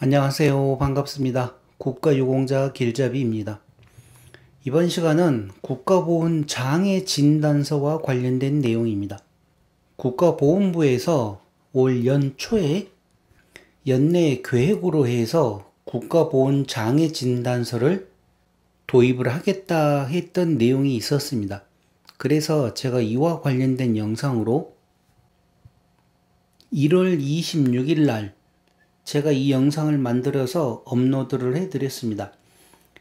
안녕하세요. 반갑습니다. 국가유공자 길잡이입니다. 이번 시간은 국가보훈장애 진단서와 관련된 내용입니다. 국가보훈부에서 올 연초에 연내 계획으로 해서 국가보훈장애 진단서를 도입을 하겠다 했던 내용이 있었습니다. 그래서 제가 이와 관련된 영상으로 1월 26일 날 제가 이 영상을 만들어서 업로드를 해드렸습니다.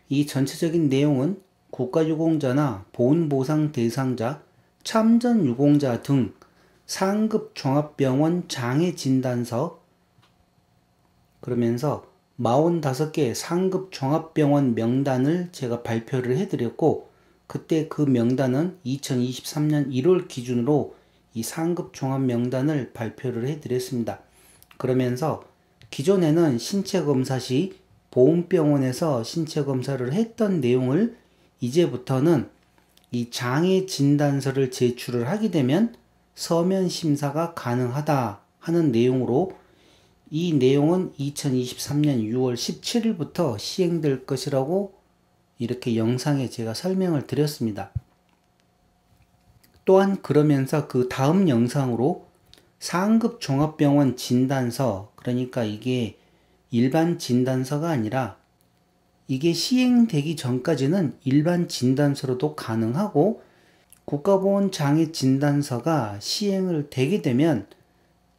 이 전체적인 내용은 국가유공자나 보훈보상 대상자, 참전유공자 등 상급 종합병원 장애진단서, 그러면서 45개 상급 종합병원 명단을 제가 발표를 해드렸고, 그때 그 명단은 2023년 1월 기준으로 이 상급 종합 명단을 발표를 해드렸습니다. 그러면서 기존에는 신체검사 시 보훈병원에서 신체검사를 했던 내용을 이제부터는 이 장애진단서를 제출을 하게 되면 서면심사가 가능하다 하는 내용으로, 이 내용은 2023년 6월 17일부터 시행될 것이라고 이렇게 영상에 제가 설명을 드렸습니다. 또한 그러면서 그 다음 영상으로 상급 종합병원 진단서, 그러니까 이게 일반 진단서가 아니라 이게 시행되기 전까지는 일반 진단서로도 가능하고, 국가보훈장애 진단서가 시행을 되게 되면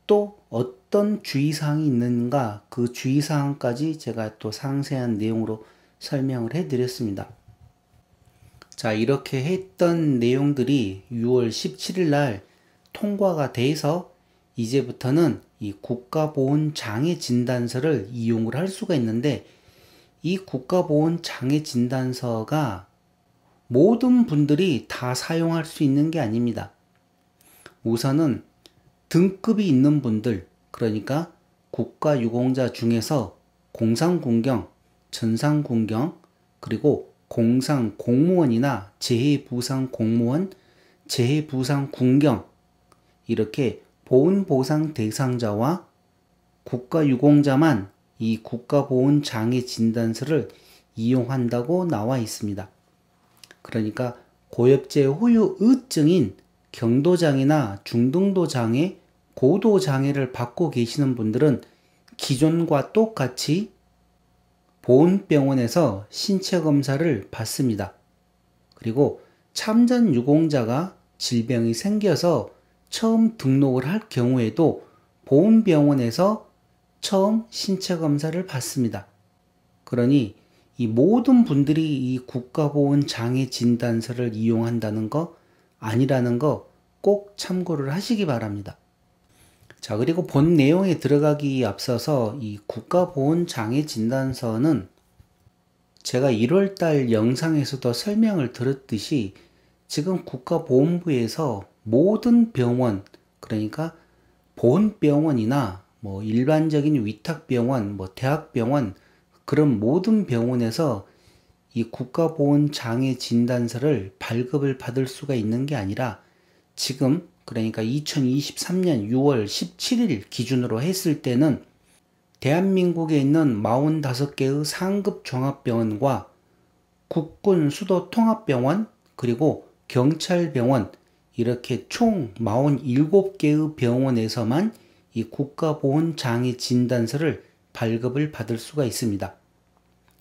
또 어떤 주의사항이 있는가, 그 주의사항까지 제가 또 상세한 내용으로 설명을 해드렸습니다. 자, 이렇게 했던 내용들이 6월 17일 날 통과가 돼서 이제부터는 이 국가보훈장애진단서를 이용을 할 수가 있는데, 이 국가보훈장애진단서가 모든 분들이 다 사용할 수 있는 게 아닙니다. 우선은 등급이 있는 분들, 그러니까 국가유공자 중에서 공상군경, 전상군경, 그리고 공상공무원이나 재해부상공무원, 재해부상군경, 이렇게 보훈보상 대상자와 국가유공자만 이 국가보훈장애진단서를 이용한다고 나와 있습니다. 그러니까 고엽제 후유 의증인 경도장애나 중등도장애, 고도장애를 받고 계시는 분들은 기존과 똑같이 보훈병원에서 신체검사를 받습니다. 그리고 참전유공자가 질병이 생겨서 처음 등록을 할 경우에도 보훈병원에서 처음 신체검사를 받습니다. 그러니 이 모든 분들이 이 국가보훈장애진단서를 이용한다는 거 아니라는 거 꼭 참고를 하시기 바랍니다. 자, 그리고 본 내용에 들어가기 앞서서 이 국가보훈장애진단서는 제가 1월달 영상에서도 설명을 드렸듯이 지금 국가보훈부에서 모든 병원, 그러니까 보훈병원이나 뭐 일반적인 위탁병원, 뭐 대학병원, 그런 모든 병원에서 이 국가보훈장애진단서를 발급을 받을 수가 있는 게 아니라, 지금 그러니까 2023년 6월 17일 기준으로 했을 때는 대한민국에 있는 45개의 상급 종합병원과 국군 수도 통합병원, 그리고 경찰병원, 이렇게 총 47개의 병원에서만 이 국가보훈장애진단서를 발급을 받을 수가 있습니다.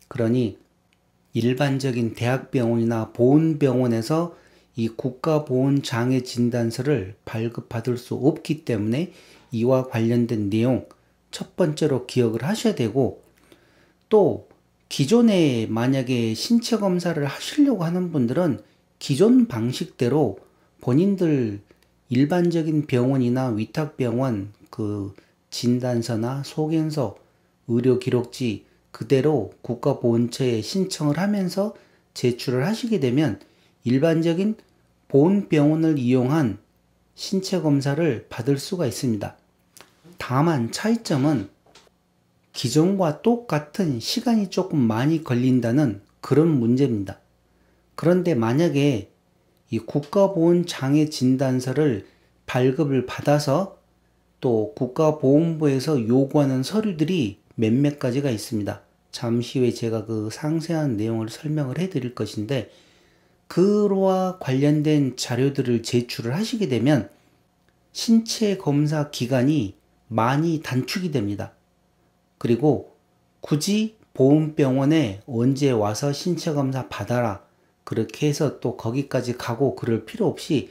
그러니 일반적인 대학병원이나 보훈병원에서 이 국가보훈장애진단서를 발급받을 수 없기 때문에 이와 관련된 내용 첫 번째로 기억을 하셔야 되고, 또 기존에 만약에 신체검사를 하시려고 하는 분들은 기존 방식대로 본인들 일반적인 병원이나 위탁병원 그 진단서나 소견서, 의료기록지 그대로 국가보훈처에 신청을 하면서 제출을 하시게 되면 일반적인 보훈병원을 이용한 신체검사를 받을 수가 있습니다. 다만 차이점은 기존과 똑같은 시간이 조금 많이 걸린다는 그런 문제입니다. 그런데 만약에 이 국가보훈장애진단서를 발급을 받아서 또 국가보훈부에서 요구하는 서류들이 몇몇 가지가 있습니다. 잠시 후에 제가 그 상세한 내용을 설명을 해 드릴 것인데, 그와 관련된 자료들을 제출을 하시게 되면 신체 검사 기간이 많이 단축이 됩니다. 그리고 굳이 보훈병원에 언제 와서 신체 검사 받아라, 그렇게 해서 또 거기까지 가고 그럴 필요 없이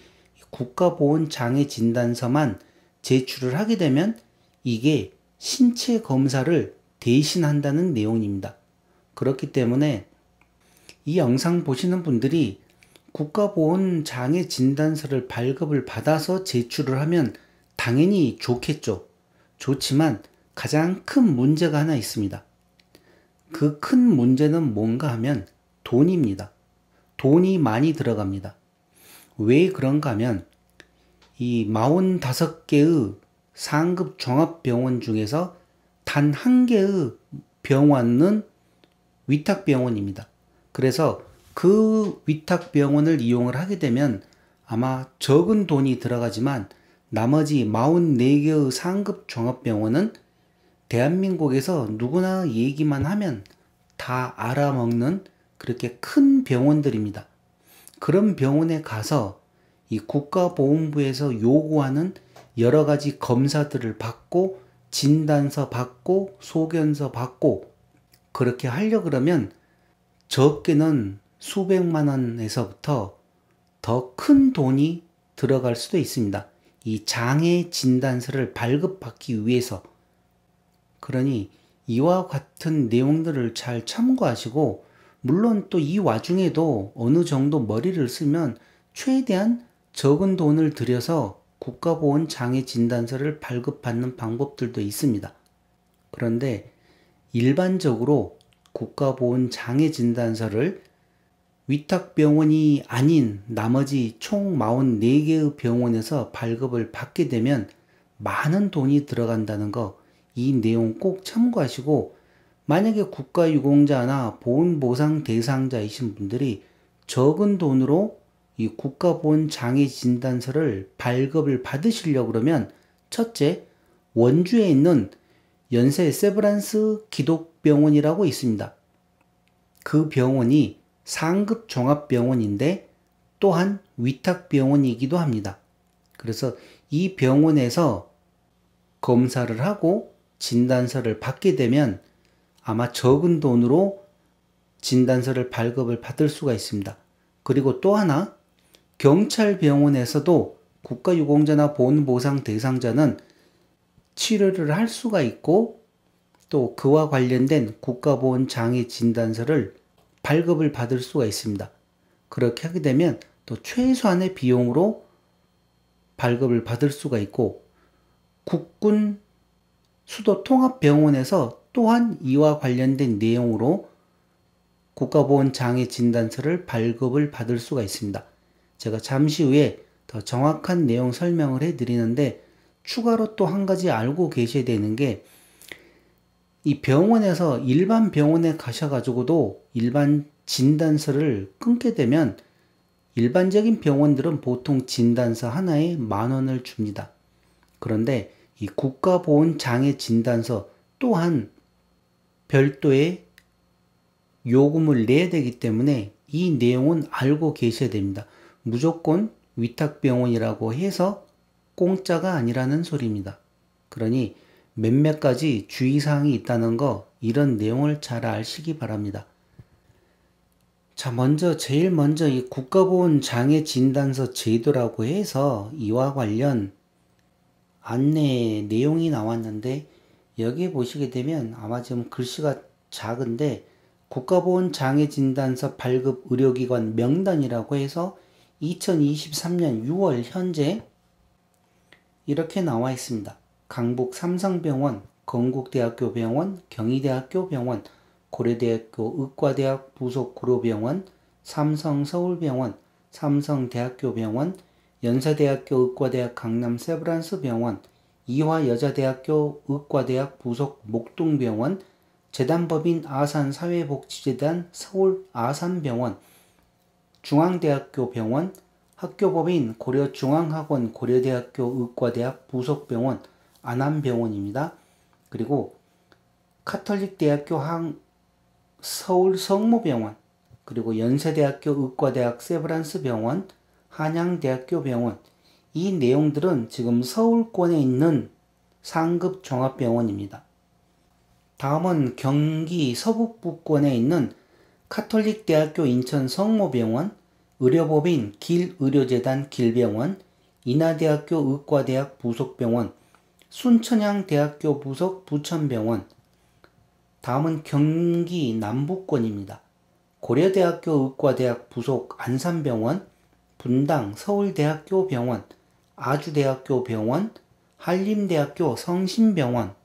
국가보훈장애진단서만 제출을 하게 되면 이게 신체 검사를 대신한다는 내용입니다. 그렇기 때문에 이 영상 보시는 분들이 국가보훈장애진단서를 발급을 받아서 제출을 하면 당연히 좋겠죠. 좋지만 가장 큰 문제가 하나 있습니다. 그 큰 문제는 뭔가 하면 돈입니다. 돈이 많이 들어갑니다. 왜 그런가 하면 이 45개의 상급 종합병원 중에서 단 한 개의 병원은 위탁병원입니다. 그래서 그 위탁병원을 이용을 하게 되면 아마 적은 돈이 들어가지만 나머지 44개의 상급 종합병원은 대한민국에서 누구나 얘기만 하면 다 알아먹는 그렇게 큰 병원들입니다. 그런 병원에 가서 이 국가보훈부에서 요구하는 여러 가지 검사들을 받고 진단서 받고 소견서 받고 그렇게 하려 그러면 적게는 수백만 원에서부터 더 큰 돈이 들어갈 수도 있습니다. 이 장애 진단서를 발급받기 위해서. 그러니 이와 같은 내용들을 잘 참고하시고, 물론 또 이 와중에도 어느 정도 머리를 쓰면 최대한 적은 돈을 들여서 국가보훈장애진단서를 발급받는 방법들도 있습니다. 그런데 일반적으로 국가보훈장애진단서를 위탁병원이 아닌 나머지 총 44개의 병원에서 발급을 받게 되면 많은 돈이 들어간다는 거, 이 내용 꼭 참고하시고, 만약에 국가유공자나 보훈보상 대상자이신 분들이 적은 돈으로 이 국가보훈장애진단서를 발급을 받으시려고 그러면, 첫째, 원주에 있는 연세 세브란스 기독병원이라고 있습니다. 그 병원이 상급 종합병원인데 또한 위탁병원이기도 합니다. 그래서 이 병원에서 검사를 하고 진단서를 받게 되면 아마 적은 돈으로 진단서를 발급을 받을 수가 있습니다. 그리고 또 하나, 경찰병원에서도 국가유공자나 보훈보상 대상자는 치료를 할 수가 있고 또 그와 관련된 국가보훈장애진단서를 발급을 받을 수가 있습니다. 그렇게 하게 되면 또 최소한의 비용으로 발급을 받을 수가 있고, 국군 수도통합병원에서 또한 이와 관련된 내용으로 국가보훈장애진단서를 발급을 받을 수가 있습니다. 제가 잠시 후에 더 정확한 내용 설명을 해드리는데, 추가로 또 한 가지 알고 계셔야 되는 게, 이 병원에서 일반 병원에 가셔가지고도 일반 진단서를 끊게 되면 일반적인 병원들은 보통 진단서 하나에 10,000원을 줍니다. 그런데 이 국가보훈장애진단서 또한 별도의 요금을 내야 되기 때문에 이 내용은 알고 계셔야 됩니다. 무조건 위탁병원이라고 해서 공짜가 아니라는 소리입니다. 그러니 몇몇 가지 주의사항이 있다는 거, 이런 내용을 잘 아시기 바랍니다. 자, 제일 먼저 이 국가보훈장애진단서 제도라고 해서 이와 관련 안내 내용이 나왔는데, 여기에 보시게 되면 아마 좀 글씨가 작은데 국가보훈장애진단서 발급 의료기관 명단이라고 해서 2023년 6월 현재 이렇게 나와 있습니다. 강북 삼성병원, 건국대학교 병원, 경희대학교 병원, 고려대학교 의과대학 부속 구로병원, 삼성서울병원, 삼성대학교 병원, 연세대학교 의과대학 강남 세브란스 병원, 이화여자대학교 의과대학 부속 목동병원, 재단법인 아산사회복지재단 서울 아산병원, 중앙대학교 병원, 학교법인 고려중앙학원 고려대학교 의과대학 부속병원 안암병원입니다. 그리고 카톨릭대학교 서울 성모병원, 그리고 연세대학교 의과대학 세브란스 병원, 한양대학교 병원, 이 내용들은 지금 서울권에 있는 상급 종합병원입니다. 다음은 경기 서북부권에 있는 카톨릭대학교 인천 성모병원, 의료법인 길의료재단 길병원, 인하대학교 의과대학 부속병원, 순천향대학교 부속 부천병원. 다음은 경기 남부권입니다. 고려대학교 의과대학 부속 안산병원, 분당 서울대학교 병원, 아주대학교 병원, 한림대학교 성심병원.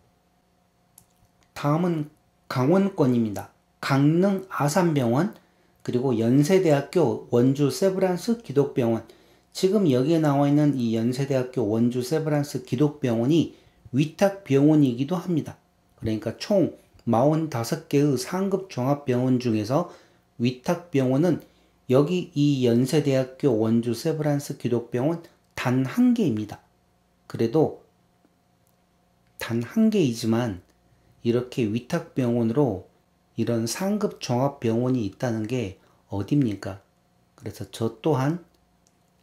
다음은 강원권입니다. 강릉 아산병원, 그리고 연세대학교 원주 세브란스 기독병원. 지금 여기에 나와 있는 이 연세대학교 원주 세브란스 기독병원이 위탁병원이기도 합니다. 그러니까 총 45개의 상급 종합병원 중에서 위탁병원은 여기 이 연세대학교 원주 세브란스 기독병원 단 한 개입니다. 그래도 단 한 개이지만 이렇게 위탁병원으로 이런 상급 종합병원이 있다는 게 어딥니까? 그래서 저 또한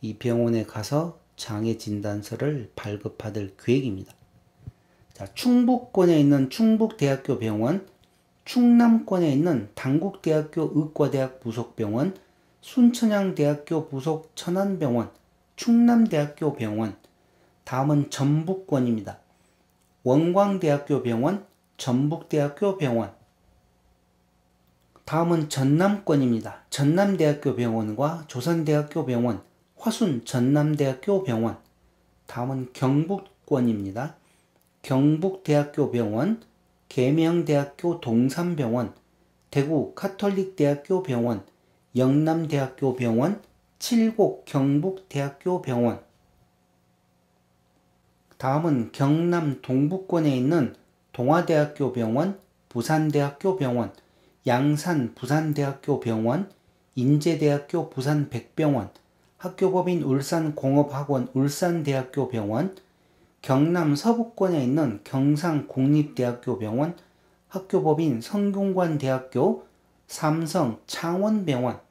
이 병원에 가서 장애 진단서를 발급받을 계획입니다. 자, 충북권에 있는 충북대학교 병원, 충남권에 있는 당국대학교 의과대학 부속병원, 순천향대학교 부속 천안병원, 충남대학교 병원. 다음은 전북권입니다. 원광대학교 병원, 전북대학교 병원. 다음은 전남권입니다. 전남대학교 병원과 조선대학교 병원, 화순 전남대학교 병원. 다음은 경북권입니다. 경북대학교 병원, 계명대학교 동산병원, 대구 카톨릭대학교 병원, 영남대학교 병원, 칠곡 경북대학교 병원. 다음은 경남 동부권에 있는 동화대학교 병원, 부산대학교 병원, 양산 부산대학교 병원, 인제대학교 부산백병원, 학교법인 울산공업학원 울산대학교 병원, 경남 서북권에 있는 경상국립대학교 병원, 학교법인 성균관대학교 삼성 창원병원.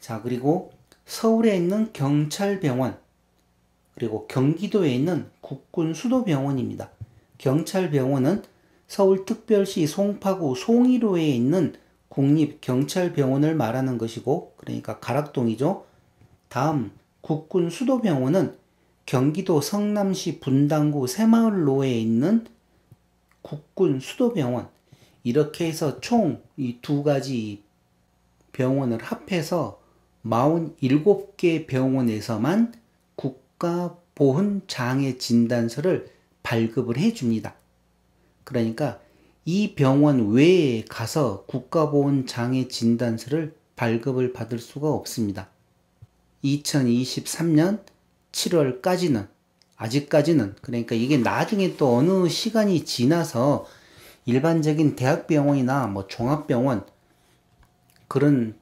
자, 그리고 서울에 있는 경찰병원, 그리고 경기도에 있는 국군수도병원입니다. 경찰병원은 서울특별시 송파구 송이로에 있는 국립경찰병원을 말하는 것이고, 그러니까 가락동이죠. 다음 국군수도병원은 경기도 성남시 분당구 새마을로에 있는 국군수도병원. 이렇게 해서 총 이 두 가지 병원을 합해서 47개 병원에서만 국가보훈장애진단서를 발급을 해줍니다. 그러니까 이 병원 외에 가서 국가보훈장애진단서를 발급을 받을 수가 없습니다. 2023년 7월까지는, 아직까지는, 그러니까 이게 나중에 또 어느 시간이 지나서 일반적인 대학병원이나 뭐 종합병원, 그런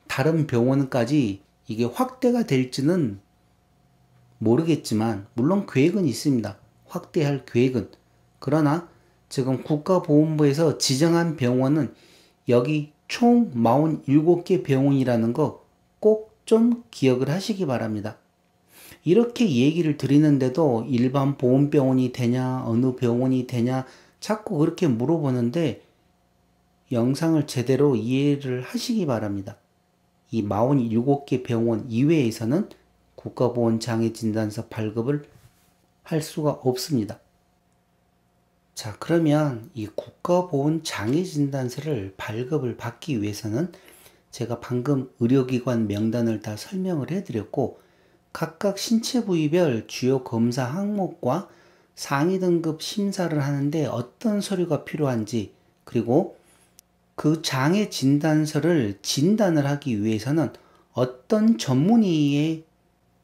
다른 병원까지 이게 확대가 될지는 모르겠지만, 물론 계획은 있습니다. 확대할 계획은. 그러나 지금 국가보훈부에서 지정한 병원은 여기 총 47개 병원이라는 거 꼭 좀 기억을 하시기 바랍니다. 이렇게 얘기를 드리는데도 일반 보훈병원이 되냐, 어느 병원이 되냐, 자꾸 그렇게 물어보는데 영상을 제대로 이해를 하시기 바랍니다. 이 47개 병원 이외에서는 국가보훈장애진단서 발급을 할 수가 없습니다. 자, 그러면 이 국가보훈장애진단서를 발급을 받기 위해서는 제가 방금 의료기관 명단을 다 설명을 해드렸고, 각각 신체 부위별 주요 검사 항목과 상위 등급 심사를 하는데 어떤 서류가 필요한지, 그리고 그 장애 진단서를 진단을 하기 위해서는 어떤 전문의의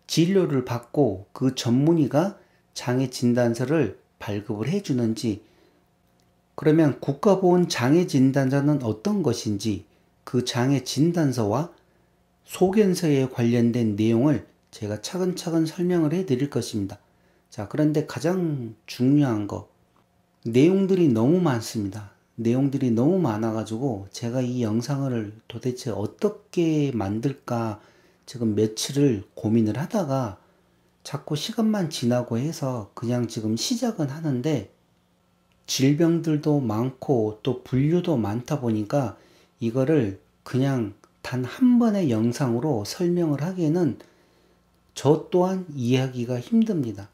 진료를 받고 그 전문의가 장애 진단서를 발급을 해주는지, 그러면 국가보훈장애진단서는 어떤 것인지, 그 장애 진단서와 소견서에 관련된 내용을 제가 차근차근 설명을 해 드릴 것입니다. 자, 그런데 가장 중요한 거, 내용들이 너무 많습니다. 내용들이 너무 많아가지고 제가 이 영상을 도대체 어떻게 만들까 지금 며칠을 고민을 하다가 자꾸 시간만 지나고 해서 그냥 지금 시작은 하는데, 질병들도 많고 또 분류도 많다 보니까 이거를 그냥 단 한 번의 영상으로 설명을 하기에는 저 또한 이해하기가 힘듭니다.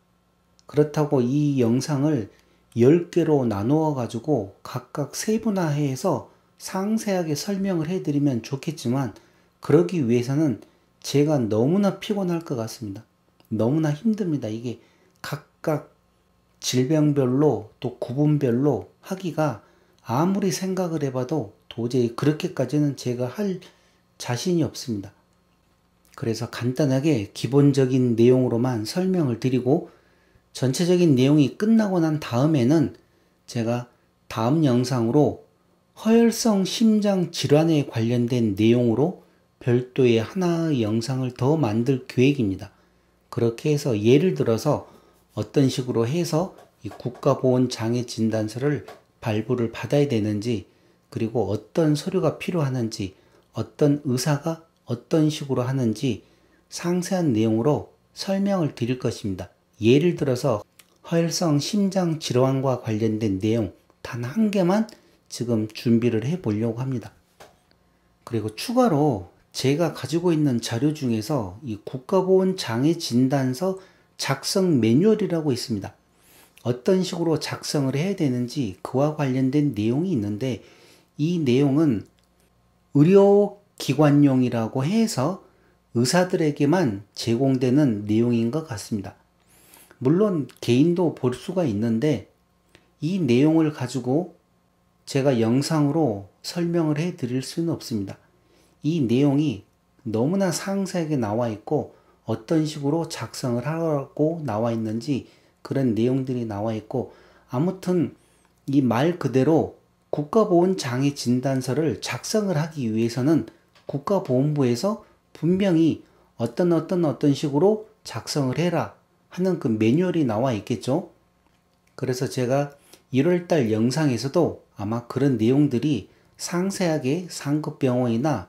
그렇다고 이 영상을 10개로 나누어 가지고 각각 세분화해서 상세하게 설명을 해드리면 좋겠지만, 그러기 위해서는 제가 너무나 피곤할 것 같습니다. 너무나 힘듭니다. 이게 각각 질병별로 또 구분별로 하기가 아무리 생각을 해봐도 도저히 그렇게까지는 제가 할 자신이 없습니다. 그래서 간단하게 기본적인 내용으로만 설명을 드리고, 전체적인 내용이 끝나고 난 다음에는 제가 다음 영상으로 허혈성 심장 질환에 관련된 내용으로 별도의 하나의 영상을 더 만들 계획입니다. 그렇게 해서 예를 들어서 어떤 식으로 해서 이 국가보훈장애진단서를 발부를 받아야 되는지, 그리고 어떤 서류가 필요하는지, 어떤 의사가 어떤 식으로 하는지 상세한 내용으로 설명을 드릴 것입니다. 예를 들어서 허혈성 심장 질환과 관련된 내용 단 한 개만 지금 준비를 해 보려고 합니다. 그리고 추가로 제가 가지고 있는 자료 중에서 이 국가보훈장애진단서 작성 매뉴얼이라고 있습니다. 어떤 식으로 작성을 해야 되는지 그와 관련된 내용이 있는데, 이 내용은 의료기관용이라고 해서 의사들에게만 제공되는 내용인 것 같습니다. 물론 개인도 볼 수가 있는데, 이 내용을 가지고 제가 영상으로 설명을 해 드릴 수는 없습니다. 이 내용이 너무나 상세하게 나와 있고, 어떤 식으로 작성을 하라고 나와 있는지 그런 내용들이 나와 있고, 아무튼 이 말 그대로 국가보훈장애진단서를 작성을 하기 위해서는 국가보훈부에서 분명히 어떤 식으로 작성을 해라 하는 그 매뉴얼이 나와 있겠죠. 그래서 제가 1월달 영상에서도 아마 그런 내용들이 상세하게 상급병원이나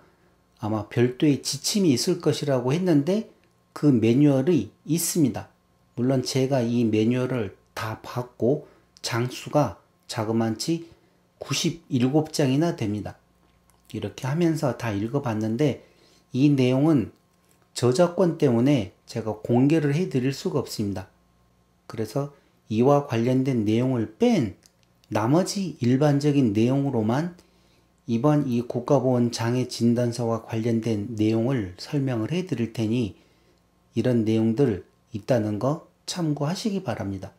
아마 별도의 지침이 있을 것이라고 했는데, 그 매뉴얼이 있습니다. 물론 제가 이 매뉴얼을 다 봤고 장수가 자그만치 97장이나 됩니다. 이렇게 하면서 다 읽어봤는데, 이 내용은 저작권 때문에 제가 공개를 해드릴 수가 없습니다. 그래서 이와 관련된 내용을 뺀 나머지 일반적인 내용으로만 이번 이 국가보훈장애진단서와 관련된 내용을 설명을 해드릴 테니, 이런 내용들 있다는 거 참고하시기 바랍니다.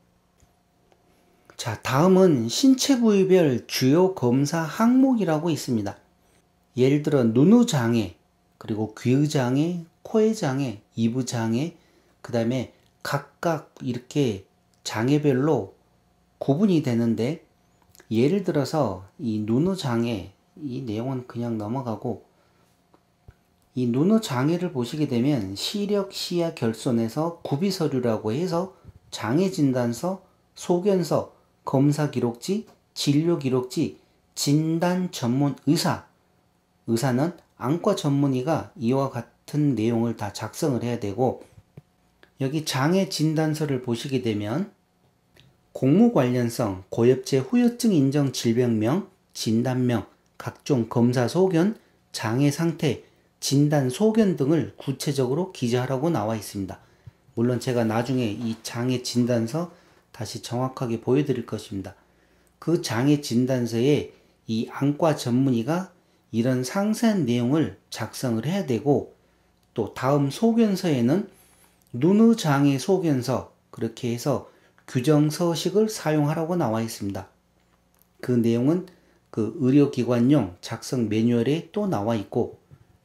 자, 다음은 신체 부위별 주요 검사 항목이라고 있습니다. 예를 들어 눈의 장애, 그리고 귀의 장애, 코의 장애, 이부 장애, 그 다음에 각각 이렇게 장애별로 구분이 되는데, 예를 들어서 이 눈의 장애, 이 내용은 그냥 넘어가고, 이 눈의 장애를 보시게 되면 시력, 시야 결손에서 구비서류라고 해서 장애진단서, 소견서, 검사기록지, 진료기록지, 진단 전문 의사, 의사는 안과 전문의가 이와 같은 내용을 다 작성을 해야 되고, 여기 장애진단서를 보시게 되면 공무 관련성, 고엽제 후유증 인정 질병명, 진단명, 각종 검사 소견, 장애 상태, 진단 소견 등을 구체적으로 기재하라고 나와 있습니다. 물론 제가 나중에 이 장애 진단서 다시 정확하게 보여드릴 것입니다. 그 장애 진단서에 이 안과 전문의가 이런 상세한 내용을 작성을 해야 되고, 또 다음 소견서에는 눈의 장애 소견서, 그렇게 해서 규정 서식을 사용하라고 나와 있습니다. 그 내용은 그 의료기관용 작성 매뉴얼에 또 나와 있고,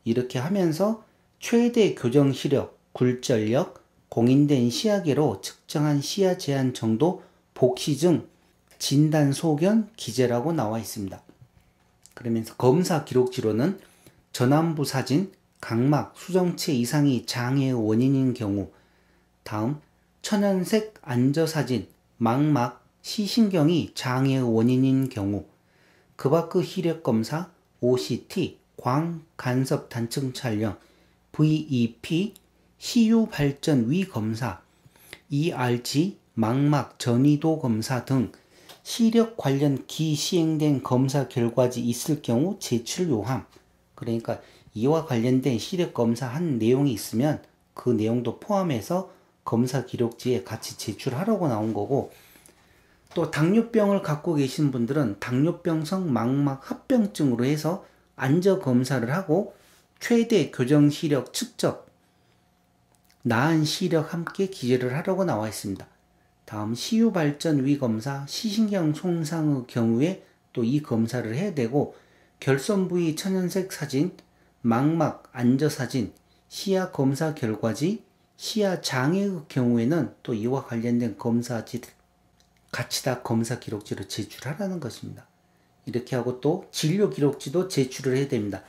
이렇게 하면서 최대 교정 시력, 굴절력, 공인된 시야계로 측정한 시야 제한 정도, 복시증, 진단 소견, 기재라고 나와 있습니다. 그러면서 검사 기록지로는 전완부 사진, 각막, 수정체 이상이 장애의 원인인 경우, 다음 천연색 안저 사진, 망막, 시신경이 장애의 원인인 경우, 급압그 시력 검사, OCT, 광 간섭 단층 촬영, VEP, CU 발전 위 검사, ERG, 망막 전이도 검사 등 시력 관련 기시행된 검사 결과지 있을 경우 제출 요함. 그러니까 이와 관련된 시력 검사한 내용이 있으면 그 내용도 포함해서 검사 기록지에 같이 제출하라고 나온 거고, 또 당뇨병을 갖고 계신 분들은 당뇨병성 망막 합병증으로 해서 안저 검사를 하고 최대 교정 시력 측정, 나은 시력 함께 기재를 하라고 나와 있습니다. 다음 시유 발전 위 검사, 시신경 손상의 경우에 또 이 검사를 해야 되고, 결손 부위 천연색 사진, 망막 안저 사진, 시야 검사 결과지, 시야 장애의 경우에는 또 이와 관련된 검사지 같이 다 검사 기록지로 제출하라는 것입니다. 이렇게 하고 또 진료 기록지도 제출을 해야 됩니다.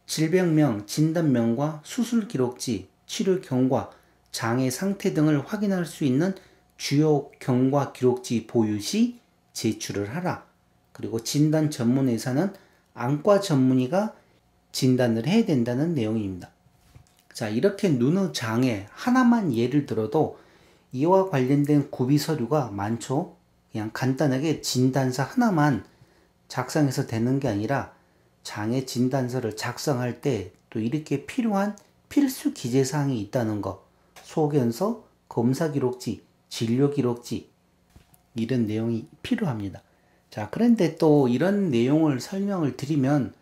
질병명, 진단명과 수술 기록지, 치료 경과, 장애 상태 등을 확인할 수 있는 주요 경과 기록지 보유 시 제출을 하라. 그리고 진단 전문 의사는 안과 전문의가 진단을 해야 된다는 내용입니다. 자, 이렇게 눈의 장애 하나만 예를 들어도 이와 관련된 구비 서류가 많죠. 그냥 간단하게 진단서 하나만 작성해서 되는 게 아니라 장애 진단서를 작성할 때 또 이렇게 필요한 필수 기재사항이 있다는 거, 소견서, 검사 기록지, 진료 기록지, 이런 내용이 필요합니다. 자, 그런데 또 이런 내용을 설명을 드리면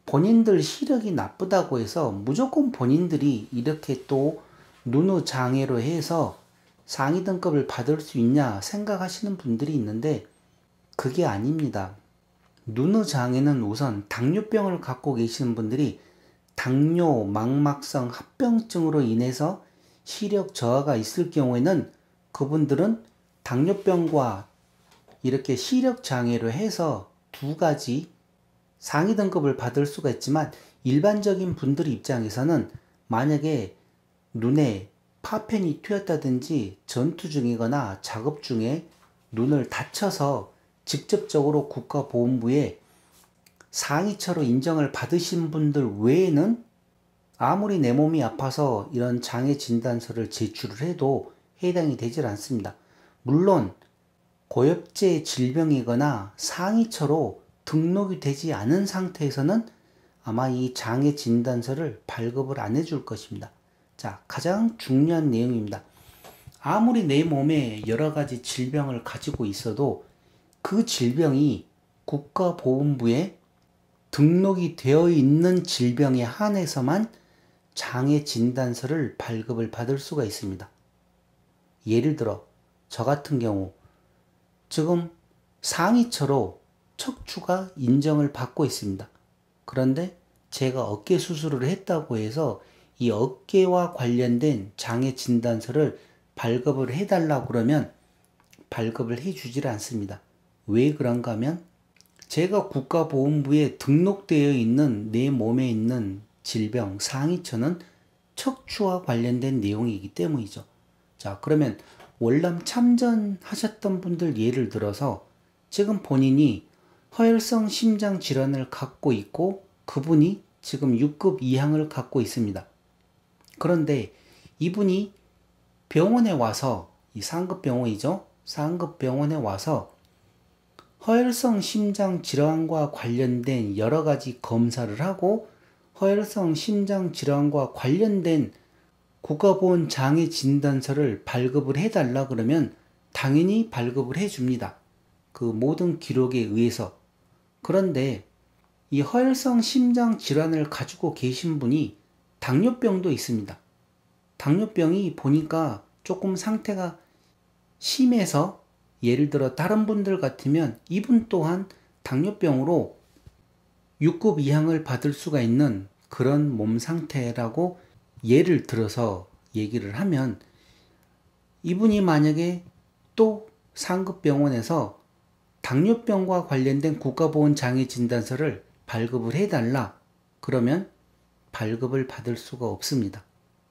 본인들 시력이 나쁘다고 해서 무조건 본인들이 이렇게 또 눈의 장애로 해서 상위 등급을 받을 수 있냐 생각하시는 분들이 있는데 그게 아닙니다. 눈의 장애는 우선 당뇨병을 갖고 계시는 분들이 당뇨 망막성 합병증으로 인해서 시력 저하가 있을 경우에는 그분들은 당뇨병과 이렇게 시력 장애로 해서 두 가지 상위 등급을 받을 수가 있지만, 일반적인 분들 입장에서는 만약에 눈에 파편이 튀었다든지 전투 중이거나 작업 중에 눈을 다쳐서 직접적으로 국가보훈부에 상위처로 인정을 받으신 분들 외에는 아무리 내 몸이 아파서 이런 장애 진단서를 제출을 해도 해당이 되질 않습니다. 물론 고엽제 질병이거나 상위처로 등록이 되지 않은 상태에서는 아마 이 장애 진단서를 발급을 안 해줄 것입니다. 자, 가장 중요한 내용입니다. 아무리 내 몸에 여러 가지 질병을 가지고 있어도 그 질병이 국가보훈부에 등록이 되어 있는 질병에 한해서만 장애 진단서를 발급을 받을 수가 있습니다. 예를 들어 저 같은 경우 지금 상위처로 척추가 인정을 받고 있습니다. 그런데 제가 어깨 수술을 했다고 해서 이 어깨와 관련된 장애 진단서를 발급을 해달라고 그러면 발급을 해주질 않습니다. 왜 그런가 하면 제가 국가보훈부에 등록되어 있는 내 몸에 있는 질병 상위처는 척추와 관련된 내용이기 때문이죠. 자, 그러면 월남 참전하셨던 분들 예를 들어서 지금 본인이 허혈성 심장 질환을 갖고 있고 그분이 지금 6급 이항을 갖고 있습니다. 그런데 이분이 병원에 와서, 이 상급 병원이죠. 상급 병원에 와서 허혈성 심장 질환과 관련된 여러 가지 검사를 하고 허혈성 심장 질환과 관련된 국가보훈 장애 진단서를 발급을 해달라 그러면 당연히 발급을 해줍니다. 그 모든 기록에 의해서. 그런데 이 허혈성 심장 질환을 가지고 계신 분이 당뇨병도 있습니다. 당뇨병이 보니까 조금 상태가 심해서 예를 들어 다른 분들 같으면 이분 또한 당뇨병으로 6급 이항을 받을 수가 있는 그런 몸 상태라고 예를 들어서 얘기를 하면, 이분이 만약에 또 상급 병원에서 당뇨병과 관련된 국가보훈 장애 진단서를 발급을 해달라 그러면 발급을 받을 수가 없습니다.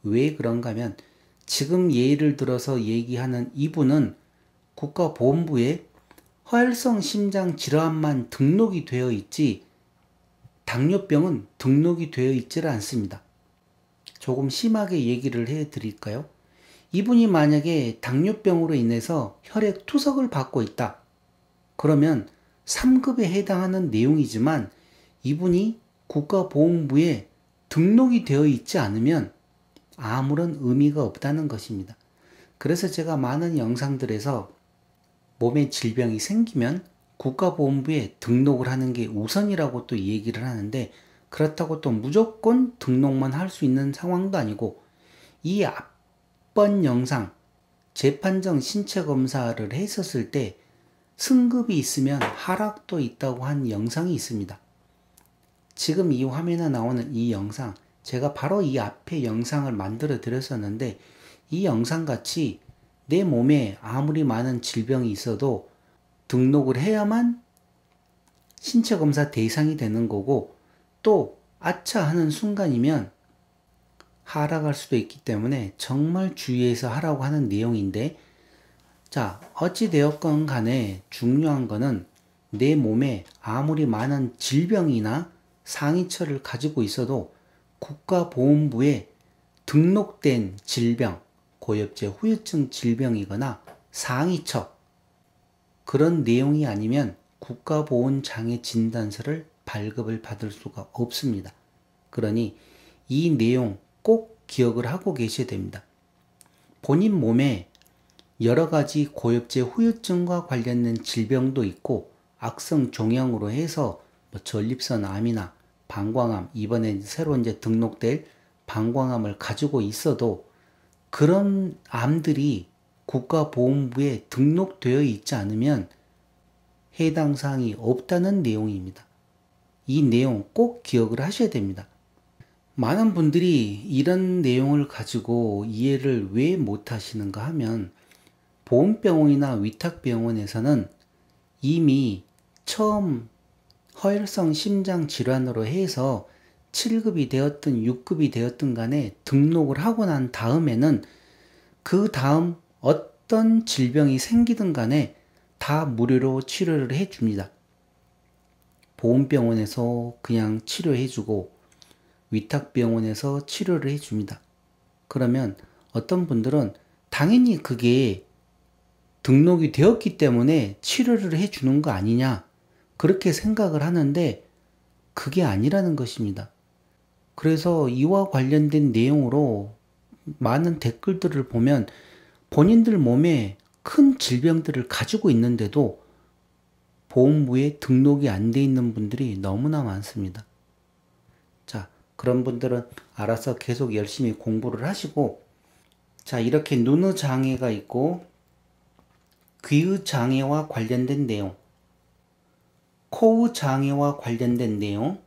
왜 그런가 하면 지금 예를 들어서 얘기하는 이분은 국가보훈부에 허혈성 심장 질환만 등록이 되어 있지 당뇨병은 등록이 되어 있지를 않습니다. 조금 심하게 얘기를 해 드릴까요? 이분이 만약에 당뇨병으로 인해서 혈액 투석을 받고 있다. 그러면 3급에 해당하는 내용이지만 이분이 국가보험부에 등록이 되어 있지 않으면 아무런 의미가 없다는 것입니다. 그래서 제가 많은 영상들에서 몸에 질병이 생기면 국가보험부에 등록을 하는 게 우선이라고 또 얘기를 하는데, 그렇다고 또 무조건 등록만 할 수 있는 상황도 아니고, 이 앞번 영상 재판정 신체 검사를 했었을 때 승급이 있으면 하락도 있다고 한 영상이 있습니다. 지금 이 화면에 나오는 이 영상, 제가 바로 이 앞에 영상을 만들어 드렸었는데, 이 영상 같이 내 몸에 아무리 많은 질병이 있어도 등록을 해야만 신체 검사 대상이 되는 거고, 또 아차 하는 순간이면 하락할 수도 있기 때문에 정말 주의해서 하라고 하는 내용인데, 자, 어찌되었건 간에 중요한 거는 내 몸에 아무리 많은 질병이나 상위처를 가지고 있어도 국가보험부에 등록된 질병, 고엽제 후유증 질병이거나 상위처, 그런 내용이 아니면 국가보훈장애진단서를 발급을 받을 수가 없습니다. 그러니 이 내용 꼭 기억을 하고 계셔야 됩니다. 본인 몸에 여러 가지 고엽제 후유증과 관련된 질병도 있고, 악성 종양으로 해서 전립선 암이나 방광암, 이번에 새로 이제 등록될 방광암을 가지고 있어도 그런 암들이 국가보험부에 등록되어 있지 않으면 해당 사항이 없다는 내용입니다. 이 내용 꼭 기억을 하셔야 됩니다. 많은 분들이 이런 내용을 가지고 이해를 왜 못하시는가 하면, 보험병원이나 위탁병원에서는 이미 처음 허혈성 심장 질환으로 해서 7급이 되었든 6급이 되었든 간에 등록을 하고 난 다음에는 그 다음 어떤 질병이 생기든 간에 다 무료로 치료를 해줍니다. 보험병원에서 그냥 치료해주고 위탁병원에서 치료를 해줍니다. 그러면 어떤 분들은 당연히 그게 등록이 되었기 때문에 치료를 해주는 거 아니냐, 그렇게 생각을 하는데 그게 아니라는 것입니다. 그래서 이와 관련된 내용으로 많은 댓글들을 보면 본인들 몸에 큰 질병들을 가지고 있는데도 보험부에 등록이 안 돼 있는 분들이 너무나 많습니다. 자, 그런 분들은 알아서 계속 열심히 공부를 하시고, 자, 이렇게 눈의 장애가 있고 귀의 장애와 관련된 내용, 코의 장애와 관련된 내용,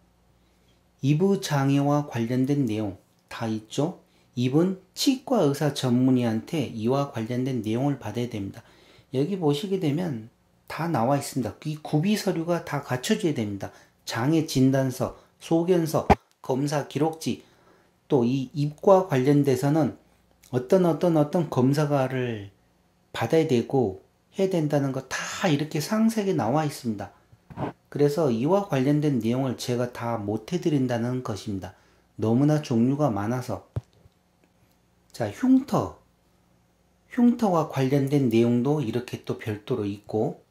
입의 장애와 관련된 내용 다 있죠. 입은 치과 의사 전문의한테 이와 관련된 내용을 받아야 됩니다. 여기 보시게 되면 다 나와 있습니다. 이 구비 서류가 다 갖춰져야 됩니다. 장애 진단서, 소견서, 검사 기록지, 또 이 입과 관련돼서는 어떤 검사를 받아야 되고 해야 된다는 거 다 이렇게 상세하게 나와 있습니다. 그래서 이와 관련된 내용을 제가 다 못 해드린다는 것입니다. 너무나 종류가 많아서. 자, 흉터와 관련된 내용도 이렇게 또 별도로 있고,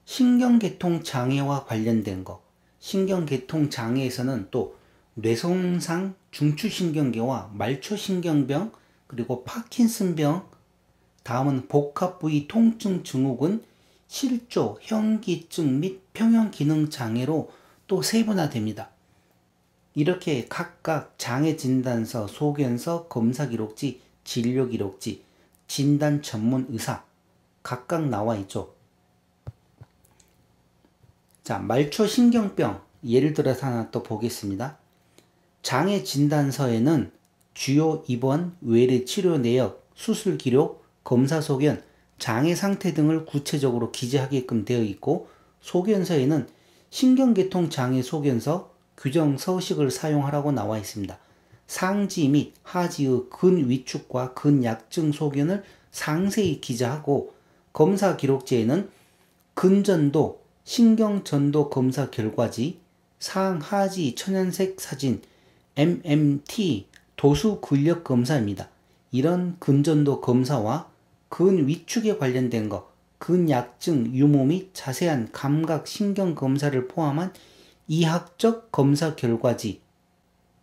신경계통 장애와 관련된 거, 신경계통 장애에서는 또 뇌손상, 중추신경계와 말초신경병, 그리고 파킨슨병, 다음은 복합부위 통증 증후군, 실조, 현기증 및 평형기능장애로 또 세분화됩니다. 이렇게 각각 장애진단서, 소견서, 검사기록지, 진료기록지, 진단 전문 의사 각각 나와 있죠. 자, 말초신경병 예를 들어서 하나 또 보겠습니다. 장애진단서에는 주요 입원, 외래 치료 내역, 수술 기록, 검사 소견, 장애 상태 등을 구체적으로 기재하게끔 되어 있고, 소견서에는 신경계통 장애 소견서, 규정 서식을 사용하라고 나와 있습니다. 상지 및 하지의 근위축과 근약증 소견을 상세히 기재하고, 검사 기록지에는 근전도, 신경전도 검사 결과지, 상하지 천연색 사진, MMT, 도수 근력 검사입니다. 이런 근전도 검사와 근 위축에 관련된 것, 근약증 유무 및 자세한 감각 신경 검사를 포함한 이학적 검사 결과지,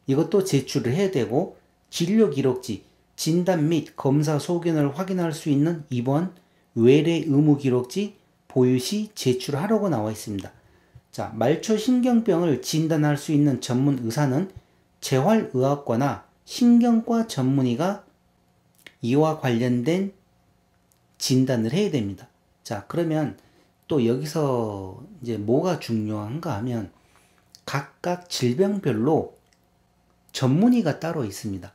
이것도 제출을 해야 되고, 진료 기록지, 진단 및 검사 소견을 확인할 수 있는 입원, 외래 의무 기록지 보유 시 제출하라고 나와 있습니다. 자, 말초신경병을 진단할 수 있는 전문 의사는 재활의학과나 신경과 전문의가 이와 관련된 진단을 해야 됩니다. 자, 그러면 또 여기서 이제 뭐가 중요한가 하면 각각 질병별로 전문의가 따로 있습니다.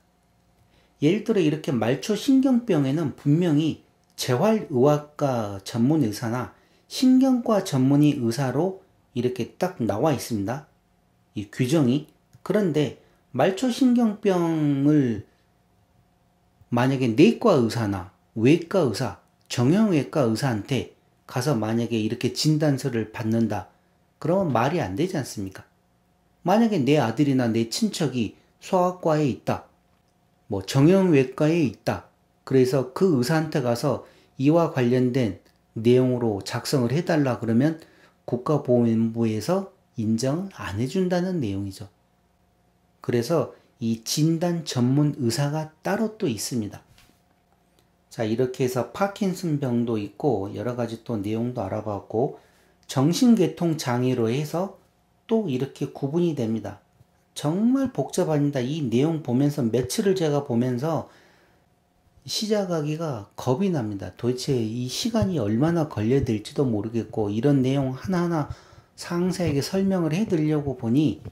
예를 들어 이렇게 말초신경병에는 분명히 재활의학과 전문 의사나 신경과 전문의 의사로 이렇게 딱 나와 있습니다. 이 규정이. 그런데 말초신경병을 만약에 내과 의사나 외과 의사, 정형외과 의사한테 가서 만약에 이렇게 진단서를 받는다. 그러면 말이 안 되지 않습니까? 만약에 내 아들이나 내 친척이 소아과에 있다. 뭐 정형외과에 있다. 그래서 그 의사한테 가서 이와 관련된 내용으로 작성을 해달라 그러면 국가보건부에서 인정을 안 해준다는 내용이죠. 그래서 이 진단 전문 의사가 따로 또 있습니다. 자, 이렇게 해서 파킨슨병도 있고 여러 가지 또 내용도 알아봤고, 정신계통 장애로 해서 또 이렇게 구분이 됩니다. 정말 복잡합니다. 이 내용 보면서 며칠을 제가 보면서 시작하기가 겁이 납니다. 도대체 이 시간이 얼마나 걸려야 될지도 모르겠고, 이런 내용 하나하나 상세하게 설명을 해드리려고 보니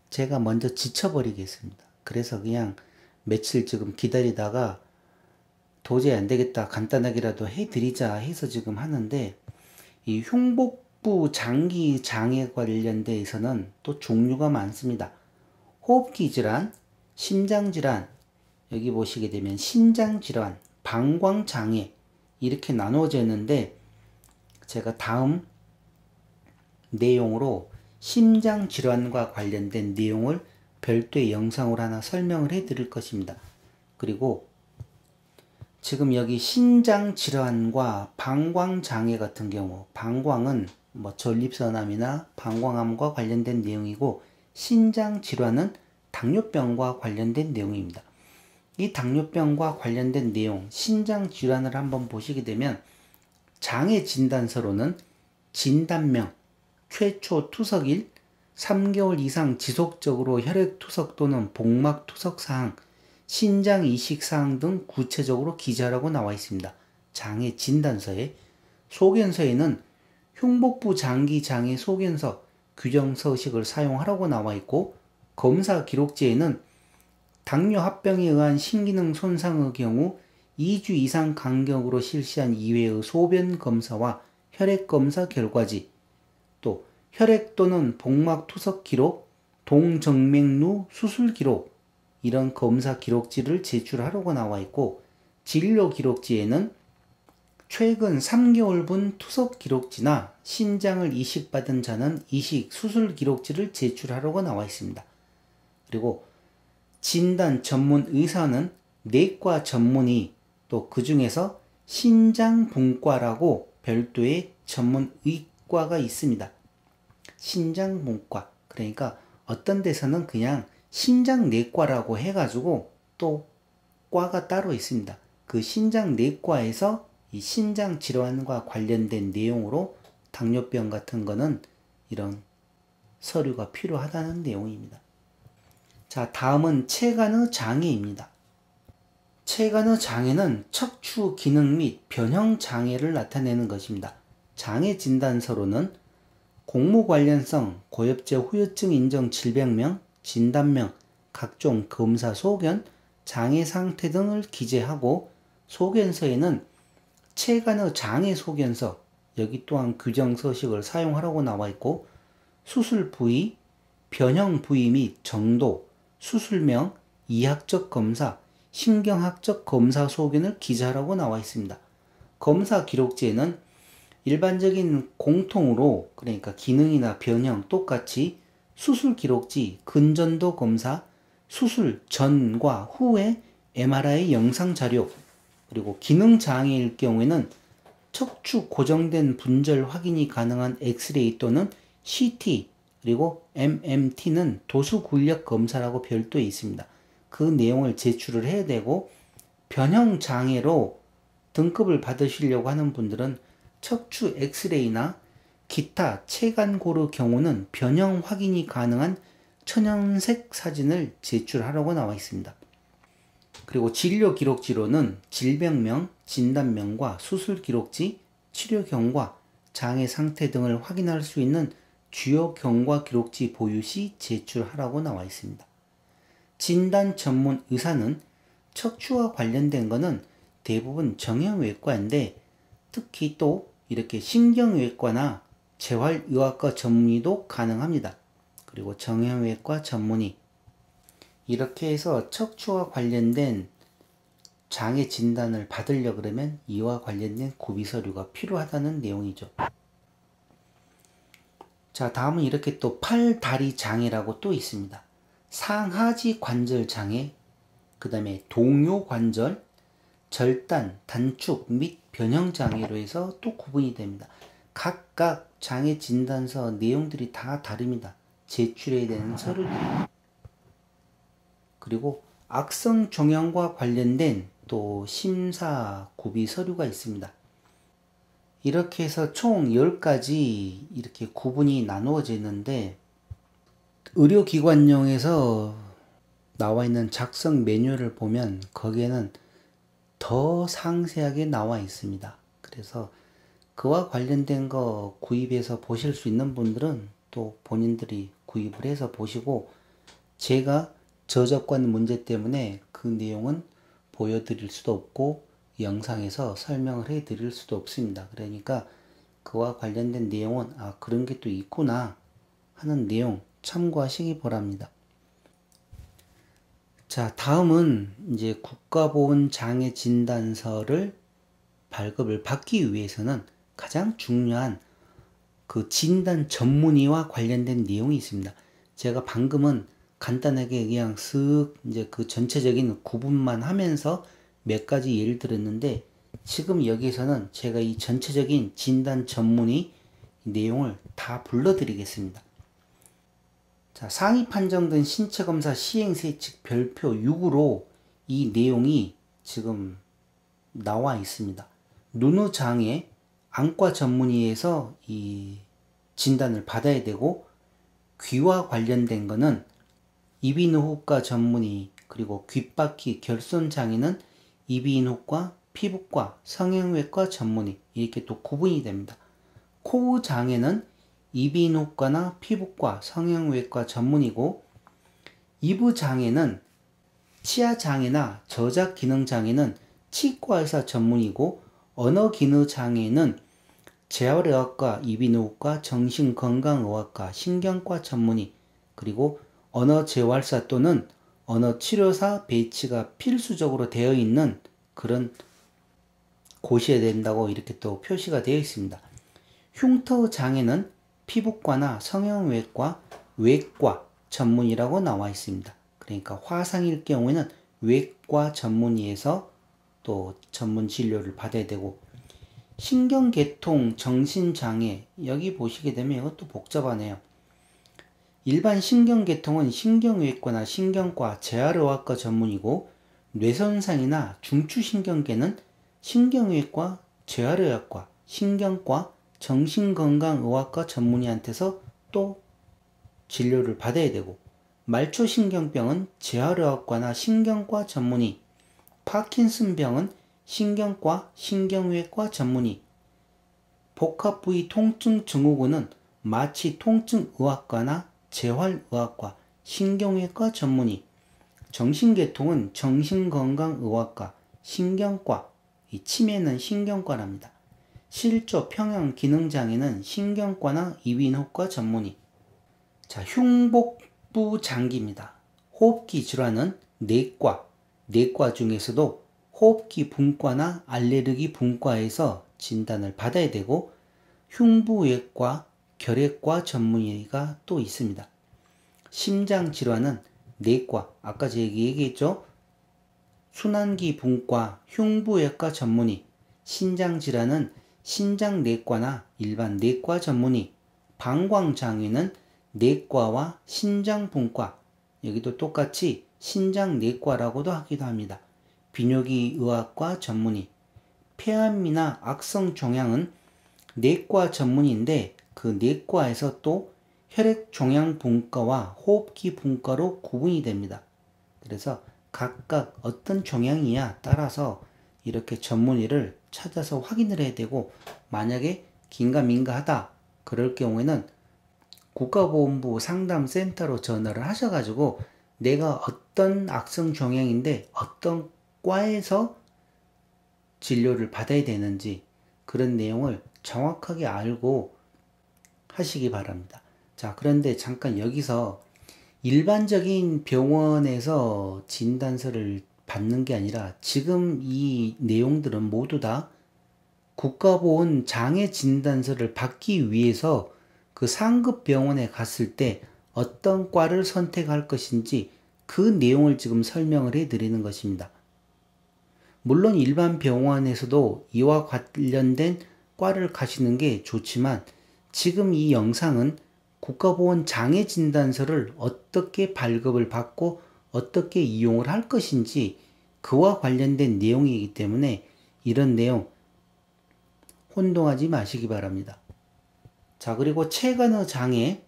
제가 먼저 지쳐버리겠습니다. 그래서 그냥 며칠 지금 기다리다가 도저히 안 되겠다, 간단하게라도 해드리자 해서 지금 하는데, 이 흉복부 장기 장애 관련돼서는 또 종류가 많습니다. 호흡기 질환, 심장 질환, 여기 보시게 되면 신장 질환, 방광 장애 이렇게 나누어져 있는데, 제가 다음 내용으로 심장 질환과 관련된 내용을 별도의 영상으로 하나 설명을 해 드릴 것입니다. 그리고 지금 여기 신장 질환과 방광 장애 같은 경우, 방광은 뭐 전립선암이나 방광암과 관련된 내용이고, 신장 질환은 당뇨병과 관련된 내용입니다. 이 당뇨병과 관련된 내용, 신장 질환을 한번 보시게 되면 장애 진단서로는 진단명, 최초 투석일, 3개월 이상 지속적으로 혈액 투석 또는 복막 투석 사항, 신장 이식 사항 등 구체적으로 기재하라고 나와 있습니다. 장애 진단서에. 소견서에는 흉복부 장기 장애 소견서, 규정 서식을 사용하라고 나와 있고, 검사 기록지에는 당뇨 합병에 의한 신기능 손상의 경우 2주 이상 간격으로 실시한 이외의 소변 검사와 혈액 검사 결과지, 또 혈액 또는 복막 투석 기록, 동정맥류 수술 기록, 이런 검사 기록지를 제출하라고 나와 있고, 진료 기록지에는 최근 3개월분 투석 기록지나 신장을 이식받은 자는 이식 수술 기록지를 제출하라고 나와 있습니다. 그리고 진단 전문 의사는 내과 전문의, 또 그 중에서 신장분과라고 별도의 전문 의과가 있습니다. 신장분과. 그러니까 어떤 데서는 그냥 신장내과라고 해가지고 또 과가 따로 있습니다. 그 신장내과에서 이 신장 질환과 관련된 내용으로 당뇨병 같은 거는 이런 서류가 필요하다는 내용입니다. 자, 다음은 체간의 장애입니다. 체간의 장애는 척추 기능 및 변형 장애를 나타내는 것입니다. 장애 진단서로는 공무 관련성, 고엽제 후유증 인정 질병명, 진단명, 각종 검사 소견, 장애 상태 등을 기재하고, 소견서에는 체간의 장애 소견서, 여기 또한 규정 서식을 사용하라고 나와 있고, 수술 부위, 변형 부위 및 정도, 수술명, 이학적 검사, 신경학적 검사 소견을 기재하라고 나와 있습니다. 검사 기록지에는 일반적인 공통으로, 그러니까 기능이나 변형 똑같이 수술 기록지, 근전도 검사, 수술 전과 후의 MRI 영상 자료, 그리고 기능 장애일 경우에는 척추 고정된 분절 확인이 가능한 엑스레이 또는 CT, 그리고 MMT는 도수 근력 검사라고 별도에 있습니다. 그 내용을 제출을 해야 되고, 변형 장애로 등급을 받으시려고 하는 분들은 척추 엑스레이나 기타 체간고르 경우는 변형 확인이 가능한 천연색 사진을 제출하라고 나와 있습니다. 그리고 진료 기록지로는 질병명, 진단명과 수술 기록지, 치료 경과, 장애 상태 등을 확인할 수 있는 주요 경과 기록지 보유 시 제출하라고 나와 있습니다. 진단 전문 의사는 척추와 관련된 것은 대부분 정형외과인데, 특히 또 이렇게 신경외과나 재활의학과 전문의도 가능합니다. 그리고 정형외과 전문의, 이렇게 해서 척추와 관련된 장애 진단을 받으려 그러면 이와 관련된 구비 서류가 필요하다는 내용이죠. 자, 다음은 이렇게 또 팔다리 장애라고 또 있습니다. 상하지 관절 장애, 그 다음에 동요 관절, 절단, 단축 및 변형 장애로 해서 또 구분이 됩니다. 각각 장애 진단서 내용들이 다 다릅니다. 제출해야 되는 서류들이. 그리고 악성 종양과 관련된 또 심사 구비 서류가 있습니다. 이렇게 해서 총 10가지 이렇게 구분이 나누어지는데, 의료기관용에서 나와 있는 작성 매뉴얼을 보면 거기에는 더 상세하게 나와 있습니다. 그래서 그와 관련된 거 구입해서 보실 수 있는 분들은 또 본인들이 구입을 해서 보시고, 제가 저작권 문제 때문에 그 내용은 보여드릴 수도 없고 영상에서 설명을 해 드릴 수도 없습니다. 그러니까 그와 관련된 내용은 그런 게 또 있구나 하는 내용 참고하시기 바랍니다. 자, 다음은 이제 국가보훈장애 진단서를 발급을 받기 위해서는 가장 중요한 그 진단 전문의와 관련된 내용이 있습니다. 제가 방금은 간단하게 그냥 쓱 이제 그 전체적인 구분만 하면서 몇 가지 예를 들었는데, 지금 여기서는 제가 이 전체적인 진단 전문의 내용을 다 불러드리겠습니다. 자, 상위 판정된 신체검사 시행세 측 별표 6으로 이 내용이 지금 나와 있습니다. 눈의 장애, 안과 전문의에서 이 진단을 받아야 되고, 귀와 관련된 거는 이비인후과 전문의, 그리고 귓바퀴 결손 장애는 이비인후과, 피부과, 성형외과 전문의, 이렇게 또 구분이 됩니다. 코 장애는 이비인후과나 피부과, 성형외과 전문이고, 이부 장애는 치아 장애나 저작 기능 장애는 치과의사 전문이고, 언어 기능 장애는 재활의학과, 이비인후과, 정신건강의학과, 신경과 전문의, 그리고 언어재활사 또는 언어치료사 배치가 필수적으로 되어 있는 그런 곳이어야 된다고 이렇게 또 표시가 되어 있습니다. 흉터 장애는 피부과나 성형외과, 외과 전문이라고 나와 있습니다. 그러니까 화상일 경우에는 외과 전문의에서 또 전문 진료를 받아야 되고, 신경계통 정신장애, 여기 보시게 되면 이것도 복잡하네요. 일반 신경계통은 신경외과나 신경과, 재활의학과 전문이고, 뇌손상이나 중추신경계는 신경외과, 재활의학과, 신경과, 정신건강의학과 전문의한테서 또 진료를 받아야 되고, 말초신경병은 재활의학과나 신경과 전문의, 파킨슨병은 신경과, 신경외과 전문의, 복합부위 통증 증후군은 마취통증의학과나 재활의학과, 신경외과 전문의, 정신계통은 정신건강의학과, 신경과, 이 치매는 신경과랍니다. 실조 평형 기능장애는 신경과나 이비인후과 전문의. 자, 흉복부 장기입니다. 호흡기 질환은 내과 중에서도 호흡기 분과나 알레르기 분과에서 진단을 받아야 되고, 흉부외과, 결핵과 전문의가 또 있습니다. 심장질환은 내과, 아까 제가 얘기했죠? 순환기 분과, 흉부외과 전문의, 신장질환은 신장내과나 일반 내과 전문의, 방광장애는 내과와 신장분과, 여기도 똑같이 신장내과라고도 하기도 합니다. 비뇨기의학과 전문의, 폐암이나 악성종양은 내과 전문인데 그 내과에서 또 혈액종양분과와 호흡기 분과로 구분이 됩니다. 그래서 각각 어떤 종양이야 따라서 이렇게 전문의를 찾아서 확인을 해야 되고, 만약에 긴가민가하다 그럴 경우에는 국가보건부 상담센터로 전화를 하셔가지고 내가 어떤 악성 종양인데 어떤 과에서 진료를 받아야 되는지 그런 내용을 정확하게 알고 하시기 바랍니다. 자, 그런데 잠깐 여기서 일반적인 병원에서 진단서를 받는 게 아니라 지금 이 내용들은 모두 다 국가보건 장애 진단서를 받기 위해서 그 상급 병원에 갔을 때 어떤 과를 선택할 것인지 그 내용을 지금 설명을 해 드리는 것입니다. 물론 일반 병원에서도 이와 관련된 과를 가시는 게 좋지만 지금 이 영상은 국가보건 장애 진단서를 어떻게 발급을 받고 어떻게 이용을 할 것인지 그와 관련된 내용이기 때문에 이런 내용 혼동하지 마시기 바랍니다. 자, 그리고 체간의 장애,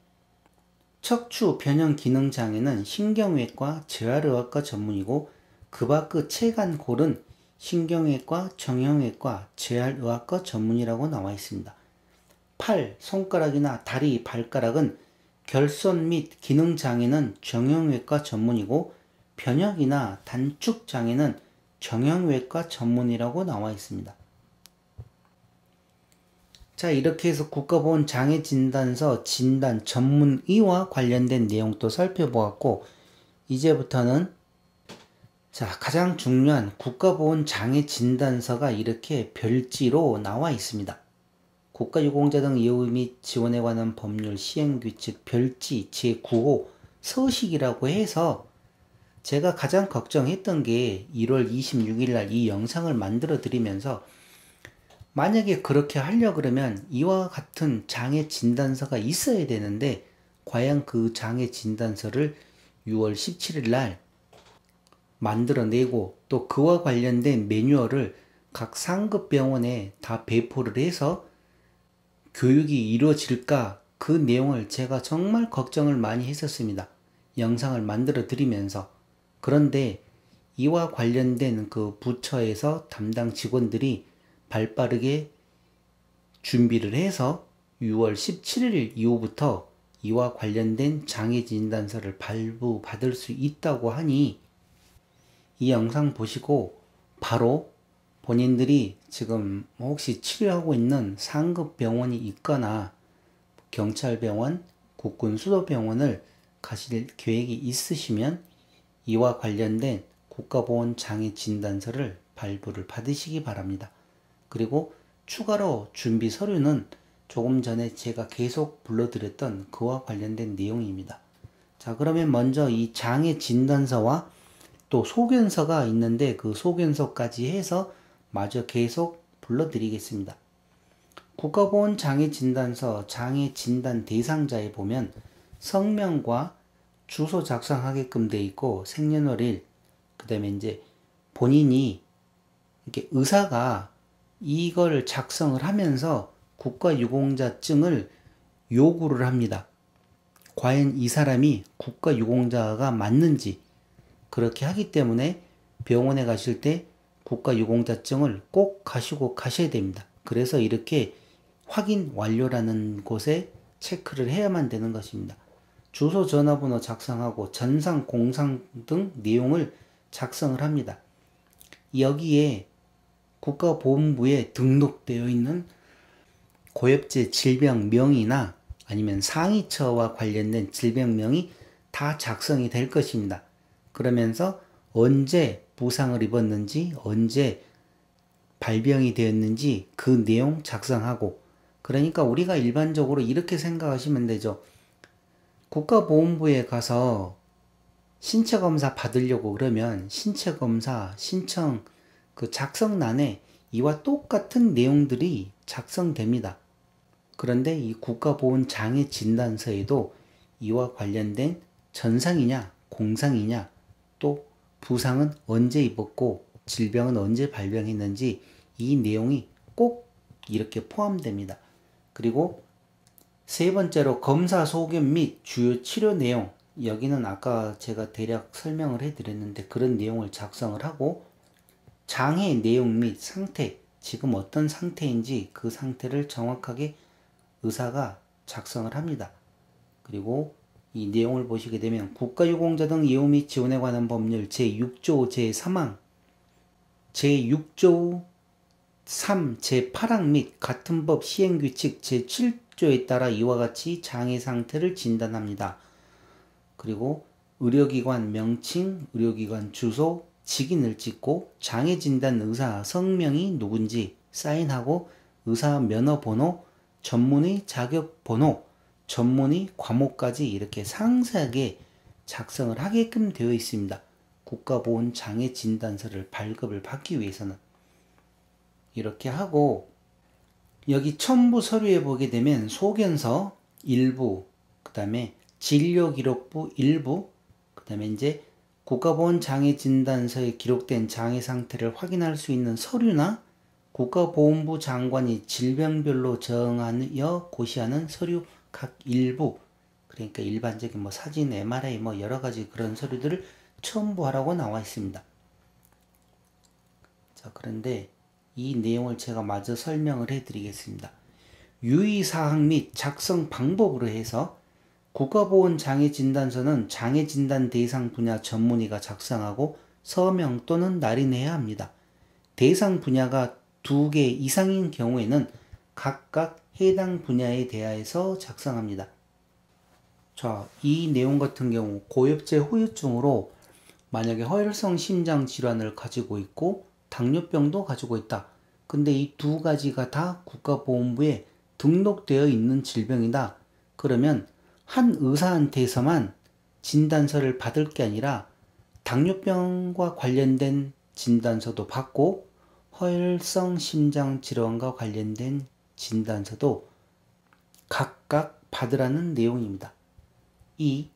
척추 변형 기능 장애는 신경외과, 재활의학과 전문이고 그 밖의 체간골은 신경외과, 정형외과, 재활의학과 전문이라고 나와 있습니다. 팔, 손가락이나 다리, 발가락은 결손 및 기능 장애는 정형외과 전문이고 변형이나 단축 장애는 정형외과 전문이라고 나와 있습니다. 자, 이렇게 해서 국가보건 장애진단서 진단 전문의와 관련된 내용도 살펴보았고, 이제부터는 자, 가장 중요한 국가보건 장애진단서가 이렇게 별지로 나와 있습니다. 국가유공자 등 예우 및 지원에 관한 법률 시행규칙 별지 제9호 서식이라고 해서 제가 가장 걱정했던 게 1월 26일 날 이 영상을 만들어 드리면서 만약에 그렇게 하려 그러면 이와 같은 장애 진단서가 있어야 되는데 과연 그 장애 진단서를 6월 17일 날 만들어내고 또 그와 관련된 매뉴얼을 각 상급 병원에 다 배포를 해서 교육이 이루어질까, 그 내용을 제가 정말 걱정을 많이 했었습니다. 영상을 만들어 드리면서. 그런데 이와 관련된 그 부처에서 담당 직원들이 발빠르게 준비를 해서 6월 17일 이후부터 이와 관련된 장애 진단서를 발부받을 수 있다고 하니 이 영상 보시고 바로 본인들이 지금 혹시 치료하고 있는 상급 병원이 있거나 경찰병원, 국군수도병원을 가실 계획이 있으시면 이와 관련된 국가보건 장애 진단서를 발부를 받으시기 바랍니다. 그리고 추가로 준비 서류는 조금 전에 제가 계속 불러드렸던 그와 관련된 내용입니다. 자, 그러면 먼저 이 장애 진단서와 또 소견서가 있는데 그 소견서까지 해서 마저 계속 불러드리겠습니다. 국가보건 장애진단서 장애진단 대상자에 보면 성명과 주소 작성하게끔 돼 있고 생년월일, 그 다음에 이제 본인이 이렇게 의사가 이걸 작성을 하면서 국가유공자증을 요구를 합니다. 과연 이 사람이 국가유공자가 맞는지 그렇게 하기 때문에 병원에 가실 때 국가유공자증을 꼭 가시고 가셔야 됩니다. 그래서 이렇게 확인 완료라는 곳에 체크를 해야만 되는 것입니다. 주소 전화번호 작성하고 전상 공상 등 내용을 작성을 합니다. 여기에 국가보건부에 등록되어 있는 고엽제 질병명이나 아니면 상위처와 관련된 질병명이 다 작성이 될 것입니다. 그러면서 언제 부상을 입었는지, 언제 발병이 되었는지 그 내용 작성하고, 그러니까 우리가 일반적으로 이렇게 생각하시면 되죠. 국가보훈부에 가서 신체검사 받으려고 그러면 신체검사 신청 그 작성란에 이와 똑같은 내용들이 작성됩니다. 그런데 이 국가보훈장애진단서에도 이와 관련된 전상이냐, 공상이냐, 또 부상은 언제 입었고 질병은 언제 발병했는지 이 내용이 꼭 이렇게 포함됩니다. 그리고 세 번째로 검사 소견 및 주요 치료 내용, 여기는 아까 제가 대략 설명을 해드렸는데 그런 내용을 작성을 하고, 장애 내용 및 상태, 지금 어떤 상태인지 그 상태를 정확하게 의사가 작성을 합니다. 그리고 이 내용을 보시게 되면 국가유공자 등 예우 및 지원에 관한 법률 제6조 제3항, 제6조 3 제8항 및 같은 법 시행규칙 제7조에 따라 이와 같이 장애 상태를 진단합니다. 그리고 의료기관 명칭, 의료기관 주소, 직인을 찍고 장애진단 의사 성명이 누군지 사인하고 의사 면허번호, 전문의 자격번호, 전문의 과목까지 이렇게 상세하게 작성을 하게끔 되어 있습니다. 국가보훈장애진단서를 발급을 받기 위해서는. 이렇게 하고 여기 첨부 서류에 보게 되면 소견서 일부, 그 다음에 진료기록부 일부, 그 다음에 이제 국가보훈장애진단서에 기록된 장애 상태를 확인할 수 있는 서류나 국가보훈부 장관이 질병별로 정하여 고시하는 서류 각 일부, 그러니까 일반적인 뭐 사진, MRI 뭐 여러 가지 그런 서류들을 첨부하라고 나와 있습니다. 자, 그런데 이 내용을 제가 마저 설명을 해 드리겠습니다. 유의사항 및 작성 방법으로 해서 국가보훈장애진단서는 장애진단 대상 분야 전문의가 작성하고 서명 또는 날인해야 합니다. 대상 분야가 2개 이상인 경우에는 각각 해당 분야에 대하여서 작성합니다. 자, 이 내용 같은 경우 고엽제 후유증으로 만약에 허혈성 심장 질환을 가지고 있고 당뇨병도 가지고 있다. 근데 이 두 가지가 다 국가보훈부에 등록되어 있는 질병이다. 그러면 한 의사한테서만 진단서를 받을 게 아니라 당뇨병과 관련된 진단서도 받고 허혈성 심장 질환과 관련된 진단서도 각각 받으라는 내용입니다. 이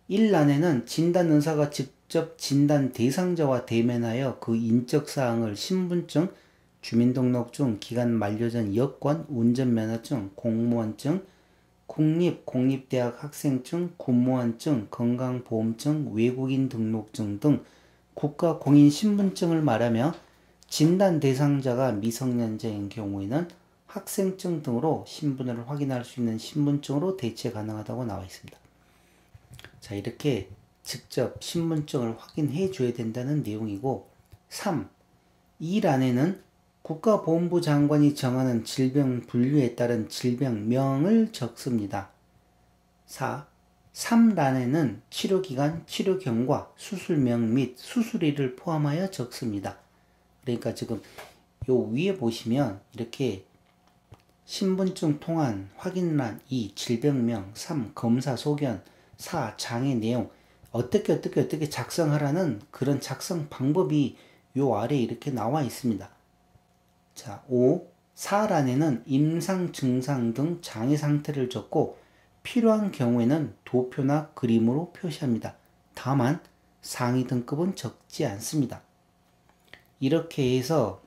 1란에는 진단 의사가 직접 진단 대상자와 대면하여 그 인적사항을 신분증, 주민등록증, 기간 만료 전 여권, 운전면허증, 공무원증, 공립대학 학생증, 군무원증, 건강보험증, 외국인 등록증 등 국가공인신분증을 말하며 진단 대상자가 미성년자인 경우에는 학생증 등으로 신분을 확인할 수 있는 신분증으로 대체 가능하다고 나와 있습니다. 자, 이렇게 직접 신분증을 확인해 줘야 된다는 내용이고, 3. 이 란에는 국가보훈부 장관이 정하는 질병 분류에 따른 질병명을 적습니다. 4. 3란에는 치료기간, 치료경과, 수술명 및 수술일을 포함하여 적습니다. 그러니까 지금 요 위에 보시면 이렇게 신분증 통한 확인란 2. 질병명 3. 검사 소견 4. 장애 내용 어떻게 작성하라는 그런 작성 방법이 요 아래에 이렇게 나와 있습니다. 자, 5. 4란에는 임상 증상 등 장애 상태를 적고 필요한 경우에는 도표나 그림으로 표시합니다. 다만 상위 등급은 적지 않습니다. 이렇게 해서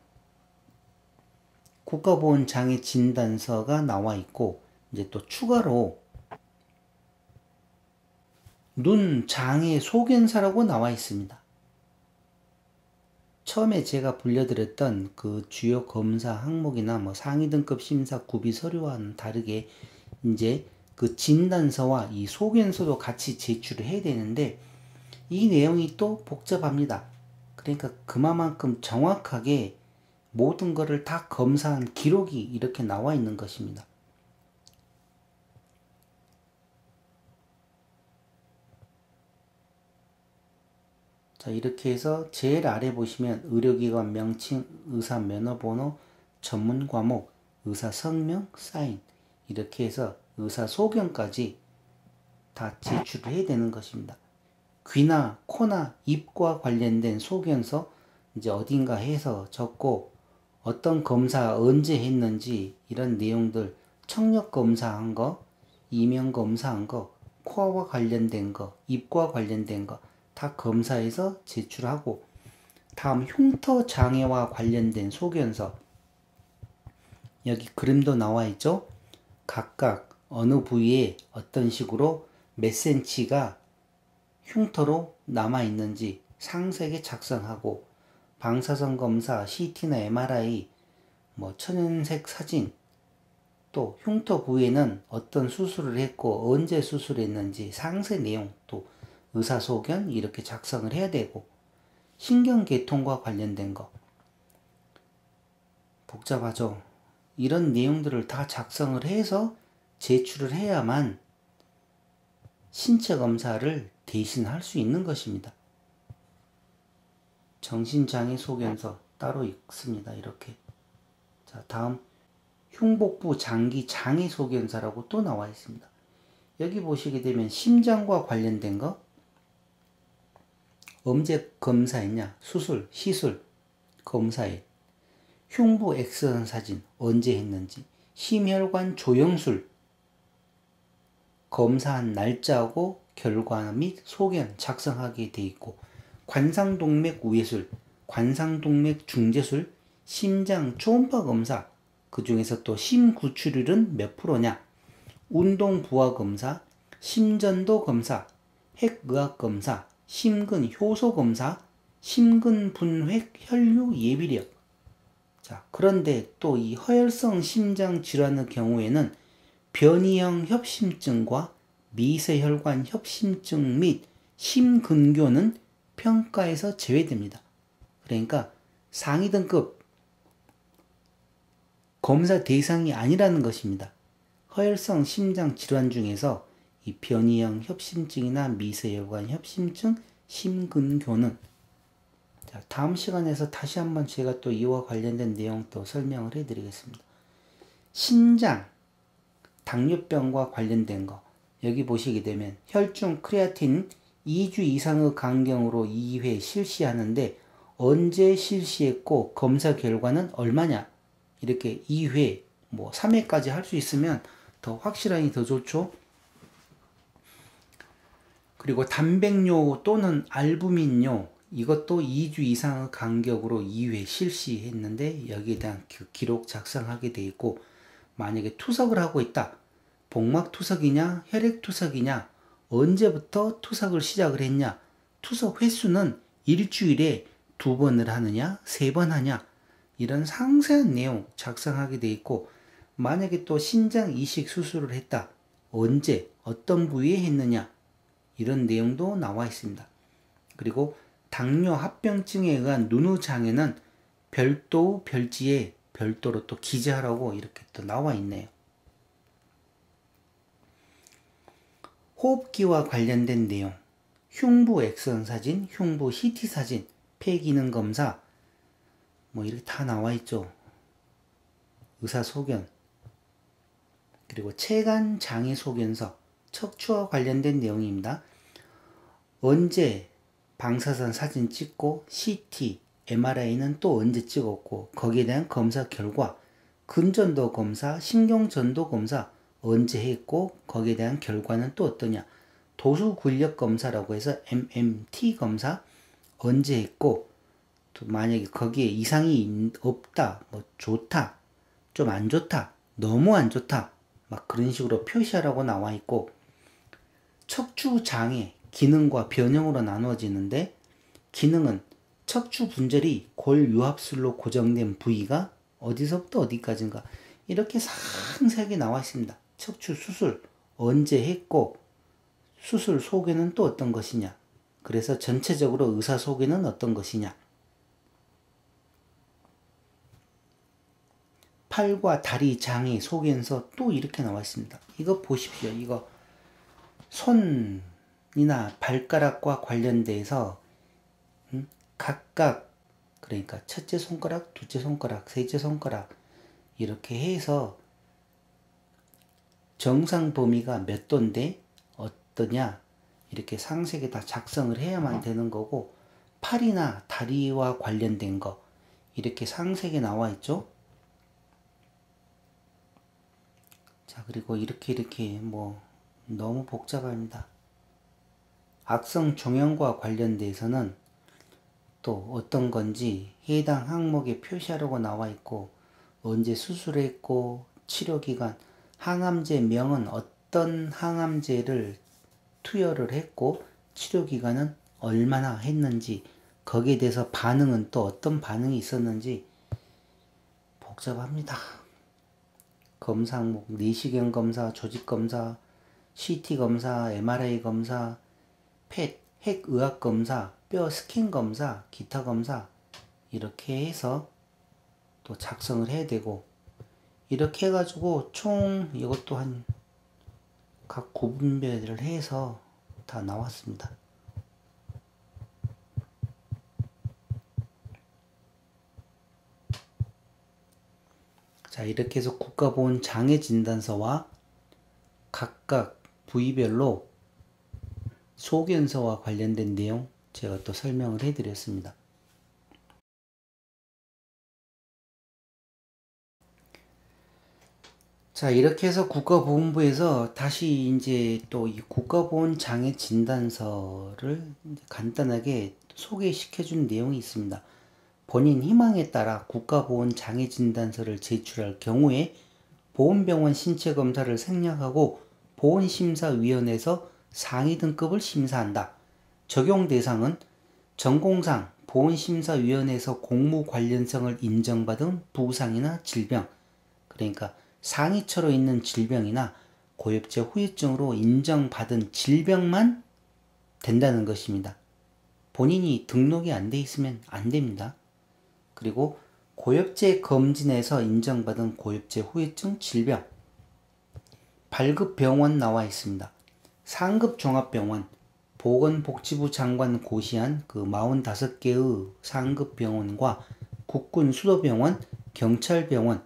국가보훈장애진단서가 나와 있고, 이제 또 추가로 눈 장애 소견서라고 나와 있습니다. 처음에 제가 불려드렸던 그 주요 검사 항목이나 뭐 상위 등급 심사 구비 서류와는 다르게 이제 그 진단서와 이 소견서도 같이 제출을 해야 되는데 이 내용이 또 복잡합니다. 그러니까 그만큼 정확하게 모든 것을 다 검사한 기록이 이렇게 나와 있는 것입니다. 자, 자, 이렇게 해서 제일 아래 보시면 의료기관 명칭, 의사 면허번호, 전문 과목, 의사 성명, 사인 이렇게 해서 의사 소견까지 다 제출을 해야 되는 것입니다. 귀나 코나 입과 관련된 소견서 이제 어딘가 해서 적고 어떤 검사 언제 했는지 이런 내용들 청력 검사한 거, 이명 검사한 거, 코와 관련된 거, 입과 관련된 거 다 검사해서 제출하고 다음 흉터 장애와 관련된 소견서 여기 그림도 나와 있죠. 각각 어느 부위에 어떤 식으로 몇 센치가 흉터로 남아 있는지 상세하게 작성하고 방사선 검사, CT나 MRI, 천연색 사진 또 흉터 부위에는 어떤 수술을 했고 언제 수술했는지 상세 내용 또 의사소견 이렇게 작성을 해야 되고 신경계통과 관련된 거 복잡하죠. 이런 내용들을 다 작성을 해서 제출을 해야만 신체 검사를 대신 할 수 있는 것입니다. 정신장애 소견서 따로 있습니다. 이렇게. 자, 다음 흉복부 장기 장애 소견서라고 또 나와 있습니다. 여기 보시게 되면 심장과 관련된 거 언제 검사했냐, 수술, 시술, 검사일, 흉부 엑스선 사진 언제 했는지, 심혈관 조영술 검사한 날짜하고 결과 및 소견 작성하게 돼 있고 관상동맥 우회술, 관상동맥 중재술, 심장 초음파 검사 그 중에서 또 심구출율은 몇 프로냐, 운동 부하 검사, 심전도 검사, 핵의학 검사, 심근 효소 검사, 심근 분획 혈류 예비력. 자, 그런데 또 이 허혈성 심장 질환의 경우에는 변이형 협심증과 미세혈관 협심증 및 심근교는 평가에서 제외됩니다. 그러니까 상위 등급 검사 대상이 아니라는 것입니다. 허혈성 심장 질환 중에서 이 변이형 협심증이나 미세혈관 협심증, 심근교는 자, 다음 시간에서 다시 한번 제가 또 이와 관련된 내용 또 설명을 해드리겠습니다. 신장, 당뇨병과 관련된 거 여기 보시게 되면 혈중 크레아틴 2주 이상의 간격으로 2회 실시하는데 언제 실시했고 검사 결과는 얼마냐 이렇게 2회 3회까지 할 수 있으면 더 확실하니 더 좋죠. 그리고 단백뇨 또는 알부민뇨 이것도 2주 이상의 간격으로 2회 실시했는데 여기에 대한 기록 작성하게 돼 있고 만약에 투석을 하고 있다. 복막 투석이냐 혈액 투석이냐 언제부터 투석을 시작을 했냐 투석 횟수는 일주일에 2번을 하느냐 3번 하냐 이런 상세한 내용 작성하게 돼 있고 만약에 또 신장 이식 수술을 했다. 언제 어떤 부위에 했느냐 이런 내용도 나와 있습니다. 그리고 당뇨 합병증에 의한 눈의 장애는 별도 별지에 별도로 또 기재하라고 이렇게 또 나와 있네요. 호흡기와 관련된 내용, 흉부 엑스선 사진, 흉부 CT 사진, 폐기능 검사 이렇게 다 나와 있죠. 의사 소견, 그리고 체간 장애 소견서, 척추와 관련된 내용입니다. 언제 방사선 사진 찍고 CT, MRI는 또 언제 찍었고 거기에 대한 검사 결과, 근전도 검사, 신경전도 검사 언제 했고 거기에 대한 결과는 또 어떠냐, 도수 근력 검사라고 해서 MMT 검사 언제 했고 또 만약에 거기에 이상이 없다, 좋다, 좀 안 좋다, 너무 안 좋다 막 그런 식으로 표시하라고 나와 있고 척추 장애 기능과 변형으로 나누어지는데 기능은 척추 분절이 골 유합술로 고정된 부위가 어디서부터 어디까지인가 이렇게 상세하게 나와 있습니다. 척추 수술 언제 했고 수술 소견은 또 어떤 것이냐 그래서 전체적으로 의사 소견은 어떤 것이냐 팔과 다리 장애 소견서 또 이렇게 나와 있습니다. 이거 보십시오. 이거 손이나 발가락과 관련돼서 각각, 그러니까 첫째 손가락, 둘째 손가락, 셋째 손가락 이렇게 해서 정상 범위가 몇 도인데 어떠냐 이렇게 상세하게 다 작성을 해야만 되는 거고, 팔이나 다리와 관련된 거 이렇게 상세하게 나와 있죠. 자, 그리고 이렇게 뭐 너무 복잡합니다. 악성 종양과 관련돼서는 또 어떤 건지 해당 항목에 표시하라고 나와 있고, 언제 수술했고, 치료기간, 항암제 명은 어떤 항암제를 투여를 했고, 치료기간은 얼마나 했는지, 거기에 대해서 반응은 또 어떤 반응이 있었는지 복잡합니다. 검사 항목, 내시경 검사, 조직 검사, CT 검사, MRI 검사, 펫, 핵의학 검사, 뼈 스캔 검사, 기타 검사 이렇게 해서 또 작성을 해야 되고, 이렇게 해가지고 총 이것도 한 각 구분별을 해서 다 나왔습니다. 자, 이렇게 해서 국가보훈장애진단서와 각각 부위별로 소견서와 관련된 내용 제가 또 설명을 해드렸습니다. 자, 이렇게 해서 국가보훈부에서 다시 이제 또 이 국가보훈장애진단서를 간단하게 소개시켜 준 내용이 있습니다. 본인 희망에 따라 국가보훈장애진단서를 제출할 경우에 보훈병원 신체검사를 생략하고 보훈심사위원회에서 상위 등급을 심사한다. 적용 대상은 전공상 보훈심사위원회에서 공무 관련성을 인정받은 부상이나 질병, 그러니까 상위처로 있는 질병이나 고엽제 후유증으로 인정받은 질병만 된다는 것입니다. 본인이 등록이 안 돼 있으면 안 됩니다. 그리고 고엽제 검진에서 인정받은 고엽제 후유증 질병, 발급 병원 나와 있습니다. 상급 종합병원, 보건복지부 장관 고시한 그 45개의 상급 병원과 국군 수도병원, 경찰병원,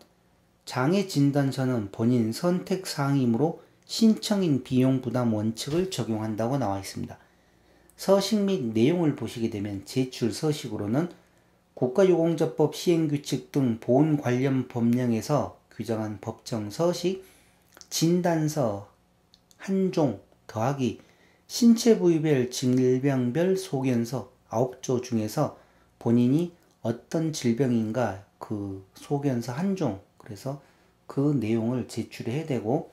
장애진단서는 본인 선택 사항이므로 신청인 비용 부담 원칙을 적용한다고 나와 있습니다. 서식 및 내용을 보시게 되면 제출 서식으로는 국가유공자법 시행규칙 등 보훈 관련 법령에서 규정한 법정 서식, 진단서 한 종 더하기 신체 부위별 질병별 소견서 9조 중에서 본인이 어떤 질병인가 그 소견서 한 종, 그래서 그 내용을 제출해야 되고,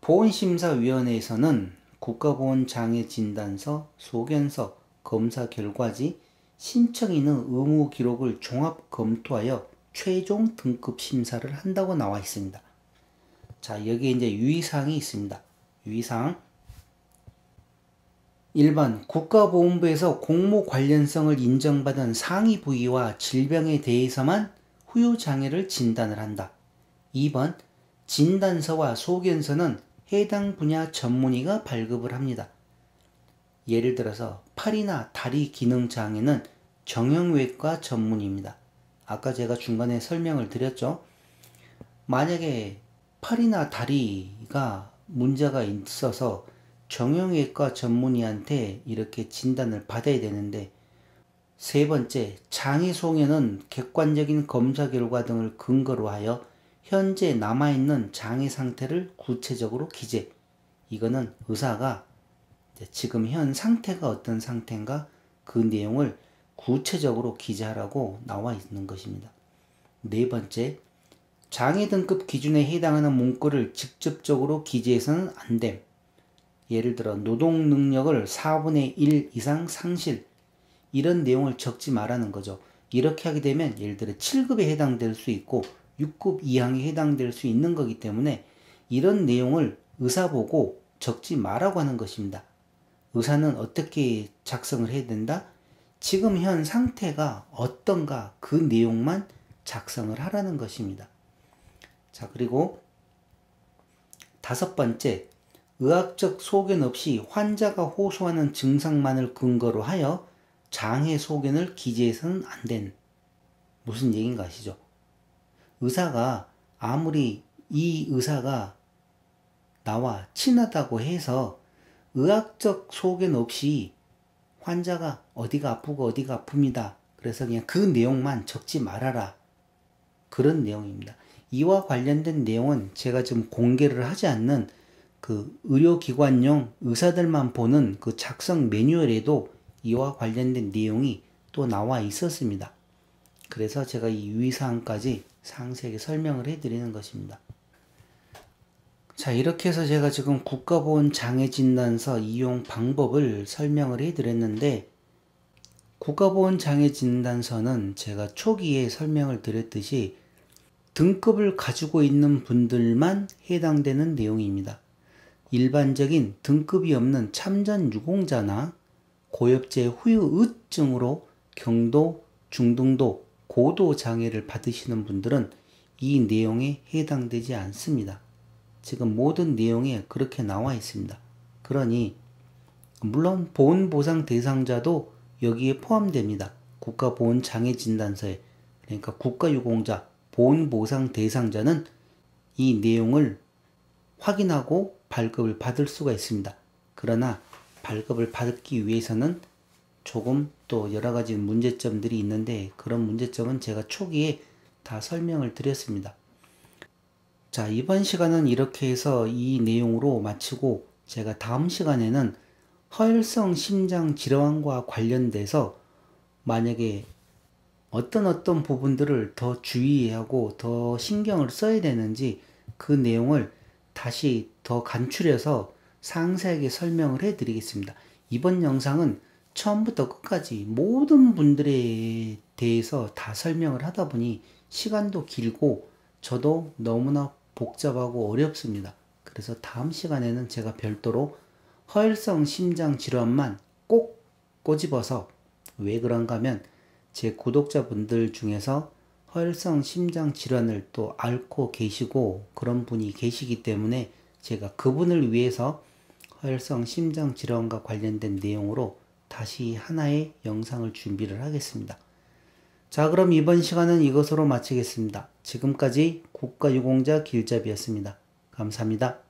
보훈심사위원회에서는 국가보훈장애진단서, 소견서, 검사 결과지, 신청인의 의무 기록을 종합 검토하여 최종 등급 심사를 한다고 나와 있습니다. 자, 여기에 이제 유의사항이 있습니다. 유의사항 1번 국가보훈부에서 공무 관련성을 인정받은 상위 부위와 질병에 대해서만 후유장애를 진단을 한다. 2번 진단서와 소견서는 해당 분야 전문의가 발급을 합니다. 예를 들어서 팔이나 다리 기능 장애는 정형외과 전문의입니다. 아까 제가 중간에 설명을 드렸죠. 만약에 팔이나 다리가 문제가 있어서 정형외과 전문의한테 이렇게 진단을 받아야 되는데, 세 번째, 장애 소견은 객관적인 검사 결과 등을 근거로 하여 현재 남아있는 장애 상태를 구체적으로 기재. 이거는 의사가 지금 현 상태가 어떤 상태인가 그 내용을 구체적으로 기재하라고 나와 있는 것입니다. 네 번째, 장애 등급 기준에 해당하는 문구를 직접적으로 기재해서는 안 됨. 예를 들어 노동 능력을 4분의 1 이상 상실, 이런 내용을 적지 말라는 거죠. 이렇게 하게 되면 예를 들어 7급에 해당될 수 있고 6급 이항에 해당될 수 있는 거기 때문에 이런 내용을 의사 보고 적지 말라고 하는 것입니다. 의사는 어떻게 작성을 해야 된다? 지금 현 상태가 어떤가 그 내용만 작성을 하라는 것입니다. 자, 그리고 다섯 번째, 의학적 소견 없이 환자가 호소하는 증상만을 근거로 하여 장애 소견을 기재해서는 안 된, 무슨 얘기인가 아시죠? 의사가 아무리 이 의사가 나와 친하다고 해서 의학적 소견 없이 환자가 어디가 아프고 어디가 아픕니다. 그래서 그냥 그 내용만 적지 말아라. 그런 내용입니다. 이와 관련된 내용은 제가 지금 공개를 하지 않는 그 의료기관용 의사들만 보는 그 작성 매뉴얼에도 이와 관련된 내용이 또 나와 있었습니다. 그래서 제가 이 유의사항까지 상세하게 설명을 해드리는 것입니다. 자, 이렇게 해서 제가 지금 국가보건장애진단서 이용 방법을 설명을 해드렸는데, 국가보건장애진단서는 제가 초기에 설명을 드렸듯이 등급을 가지고 있는 분들만 해당되는 내용입니다. 일반적인 등급이 없는 참전 유공자나 고엽제 후유의증으로 경도, 중등도, 고도 장애를 받으시는 분들은 이 내용에 해당되지 않습니다. 지금 모든 내용에 그렇게 나와 있습니다. 그러니 물론 보건보상 대상자도 여기에 포함됩니다. 국가보건장애진단서에. 그러니까 국가유공자, 보건보상 대상자는 이 내용을 확인하고 발급을 받을 수가 있습니다. 그러나 발급을 받기 위해서는 조금 또 여러 가지 문제점들이 있는데, 그런 문제점은 제가 초기에 다 설명을 드렸습니다. 자, 이번 시간은 이렇게 해서 이 내용으로 마치고, 제가 다음 시간에는 허혈성 심장 질환과 관련돼서 만약에 어떤 부분들을 더 주의하고 더 신경을 써야 되는지 그 내용을 다시 더 간추려서 상세하게 설명을 해 드리겠습니다. 이번 영상은 처음부터 끝까지 모든 분들에 대해서 다 설명을 하다 보니 시간도 길고 저도 너무나 복잡하고 어렵습니다. 그래서 다음 시간에는 제가 별도로 허혈성 심장 질환만 꼭 꼬집어서, 왜 그런가 하면 제 구독자분들 중에서 허혈성 심장 질환을 또 앓고 계시고 그런 분이 계시기 때문에 제가 그분을 위해서 허혈성 심장 질환과 관련된 내용으로 다시 하나의 영상을 준비를 하겠습니다. 자, 그럼 이번 시간은 이것으로 마치겠습니다. 지금까지 국가유공자 길잡이였습니다. 감사합니다.